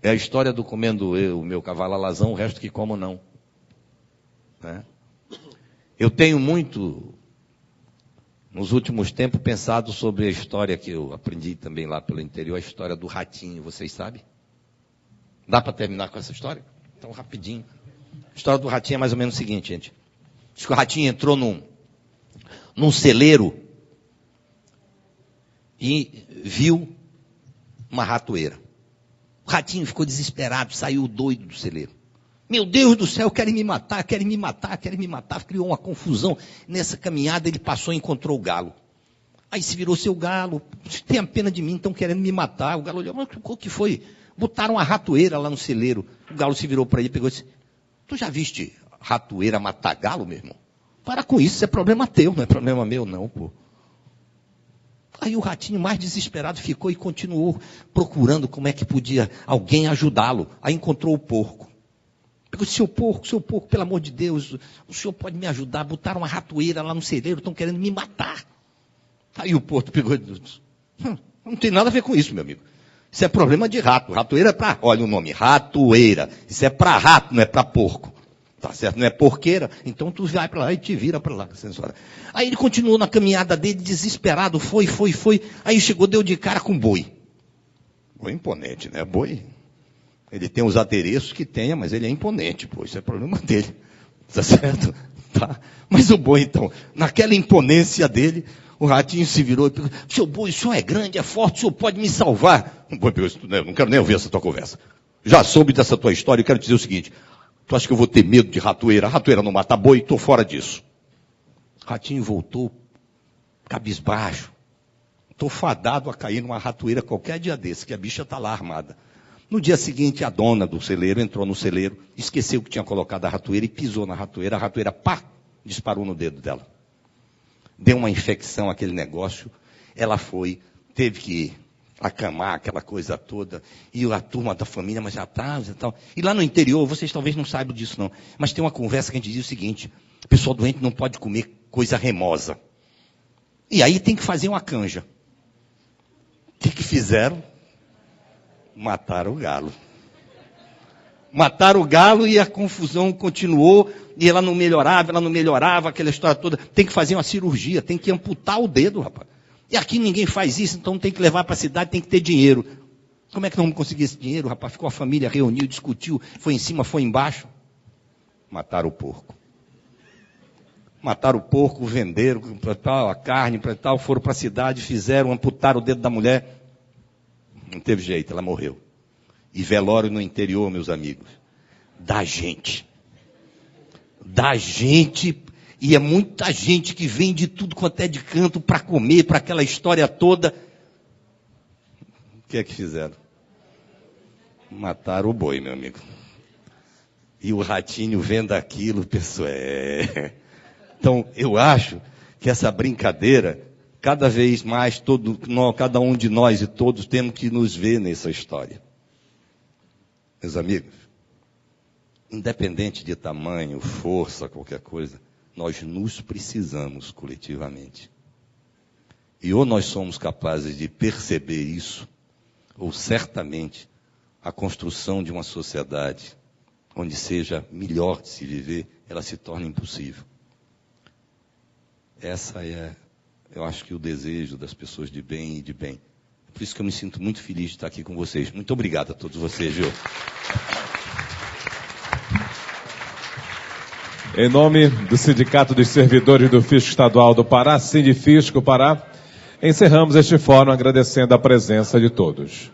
É a história do comendo eu, o meu cavalo alazão, o resto que como não. Né? Eu tenho muito, nos últimos tempos, pensado sobre a história que eu aprendi também lá pelo interior, a história do ratinho, vocês sabem? Dá para terminar com essa história? Então, rapidinho. A história do ratinho é mais ou menos o seguinte, gente. Diz que o ratinho entrou num celeiro e viu uma ratoeira. O ratinho ficou desesperado, saiu doido do celeiro. Meu Deus do céu, querem me matar, querem me matar, querem me matar. Criou uma confusão. Nessa caminhada ele passou e encontrou o galo. Aí se virou seu galo, tem pena de mim, estão querendo me matar. O galo olhou, mas o que foi? Botaram uma ratoeira lá no celeiro. O galo se virou para ele e pegou e disse, tu já viste ratoeira matar galo, meu irmão? Para com isso é problema teu, não é problema meu não, pô. Aí o ratinho mais desesperado ficou e continuou procurando como é que podia alguém ajudá-lo. Aí encontrou o porco. Pegou, seu porco, pelo amor de Deus, o senhor pode me ajudar? Botaram uma ratoeira lá no celeiro, estão querendo me matar. Aí o porco pegou e disse, não tem nada a ver com isso, meu amigo. Isso é problema de rato. Ratoeira é para, olha o nome, ratoeira. Isso é para rato, não é para porco. Tá certo? Não é porqueira? Então tu vai para lá e te vira para lá. Aí ele continuou na caminhada dele, desesperado, foi. Aí chegou, deu de cara com boi. Boi imponente, né? Boi. Ele tem os adereços que tenha, mas ele é imponente, pô. Isso é problema dele. Tá certo? Tá. Mas o boi, então, naquela imponência dele, o ratinho se virou e perguntou, seu boi, o senhor é grande, é forte, o senhor pode me salvar? O boi perguntou, não quero nem ouvir essa tua conversa. Já soube dessa tua história e quero te dizer o seguinte, tu acha que eu vou ter medo de ratoeira? A ratoeira não mata boi, estou fora disso. O ratinho voltou, cabisbaixo. Estou fadado a cair numa ratoeira qualquer dia desse, que a bicha está lá armada. No dia seguinte, a dona do celeiro entrou no celeiro, esqueceu que tinha colocado a ratoeira e pisou na ratoeira. A ratoeira, pá, disparou no dedo dela. Deu uma infecção aquele negócio. Ela foi, teve que acamar aquela coisa toda. E a turma da família, mas já tá, e tal. E lá no interior, vocês talvez não saibam disso não. Mas tem uma conversa que a gente diz o seguinte, o pessoal doente não pode comer coisa remosa. E aí tem que fazer uma canja. O que fizeram? Mataram o galo. Mataram o galo e a confusão continuou, e ela não melhorava, aquela história toda. Tem que fazer uma cirurgia, tem que amputar o dedo, rapaz. E aqui ninguém faz isso, então tem que levar para a cidade, tem que ter dinheiro. Como é que nós vamos conseguir esse dinheiro, rapaz? Ficou a família, reuniu, discutiu, foi em cima, foi embaixo. Mataram o porco. Mataram o porco, venderam para tal, a carne para tal, foram para a cidade, fizeram, amputaram o dedo da mulher. Não teve jeito, ela morreu. E velório no interior, meus amigos, da gente. E é muita gente que vem de tudo quanto é de canto para comer, para aquela história toda. O que é que fizeram? Mataram o boi, meu amigo. E o ratinho vendo aquilo, pensou, Então, eu acho que essa brincadeira, cada vez mais, cada um de nós e todos temos que nos ver nessa história. Meus amigos, independente de tamanho, força, qualquer coisa, nós nos precisamos coletivamente. E ou nós somos capazes de perceber isso, ou certamente a construção de uma sociedade onde seja melhor de se viver, ela se torna impossível. Essa é, eu acho que o desejo das pessoas de bem e de bem. É por isso que eu me sinto muito feliz de estar aqui com vocês. Muito obrigado a todos vocês, viu? Em nome do Sindicato dos Servidores do Fisco Estadual do Pará, Sindifisco Pará, encerramos este fórum agradecendo a presença de todos.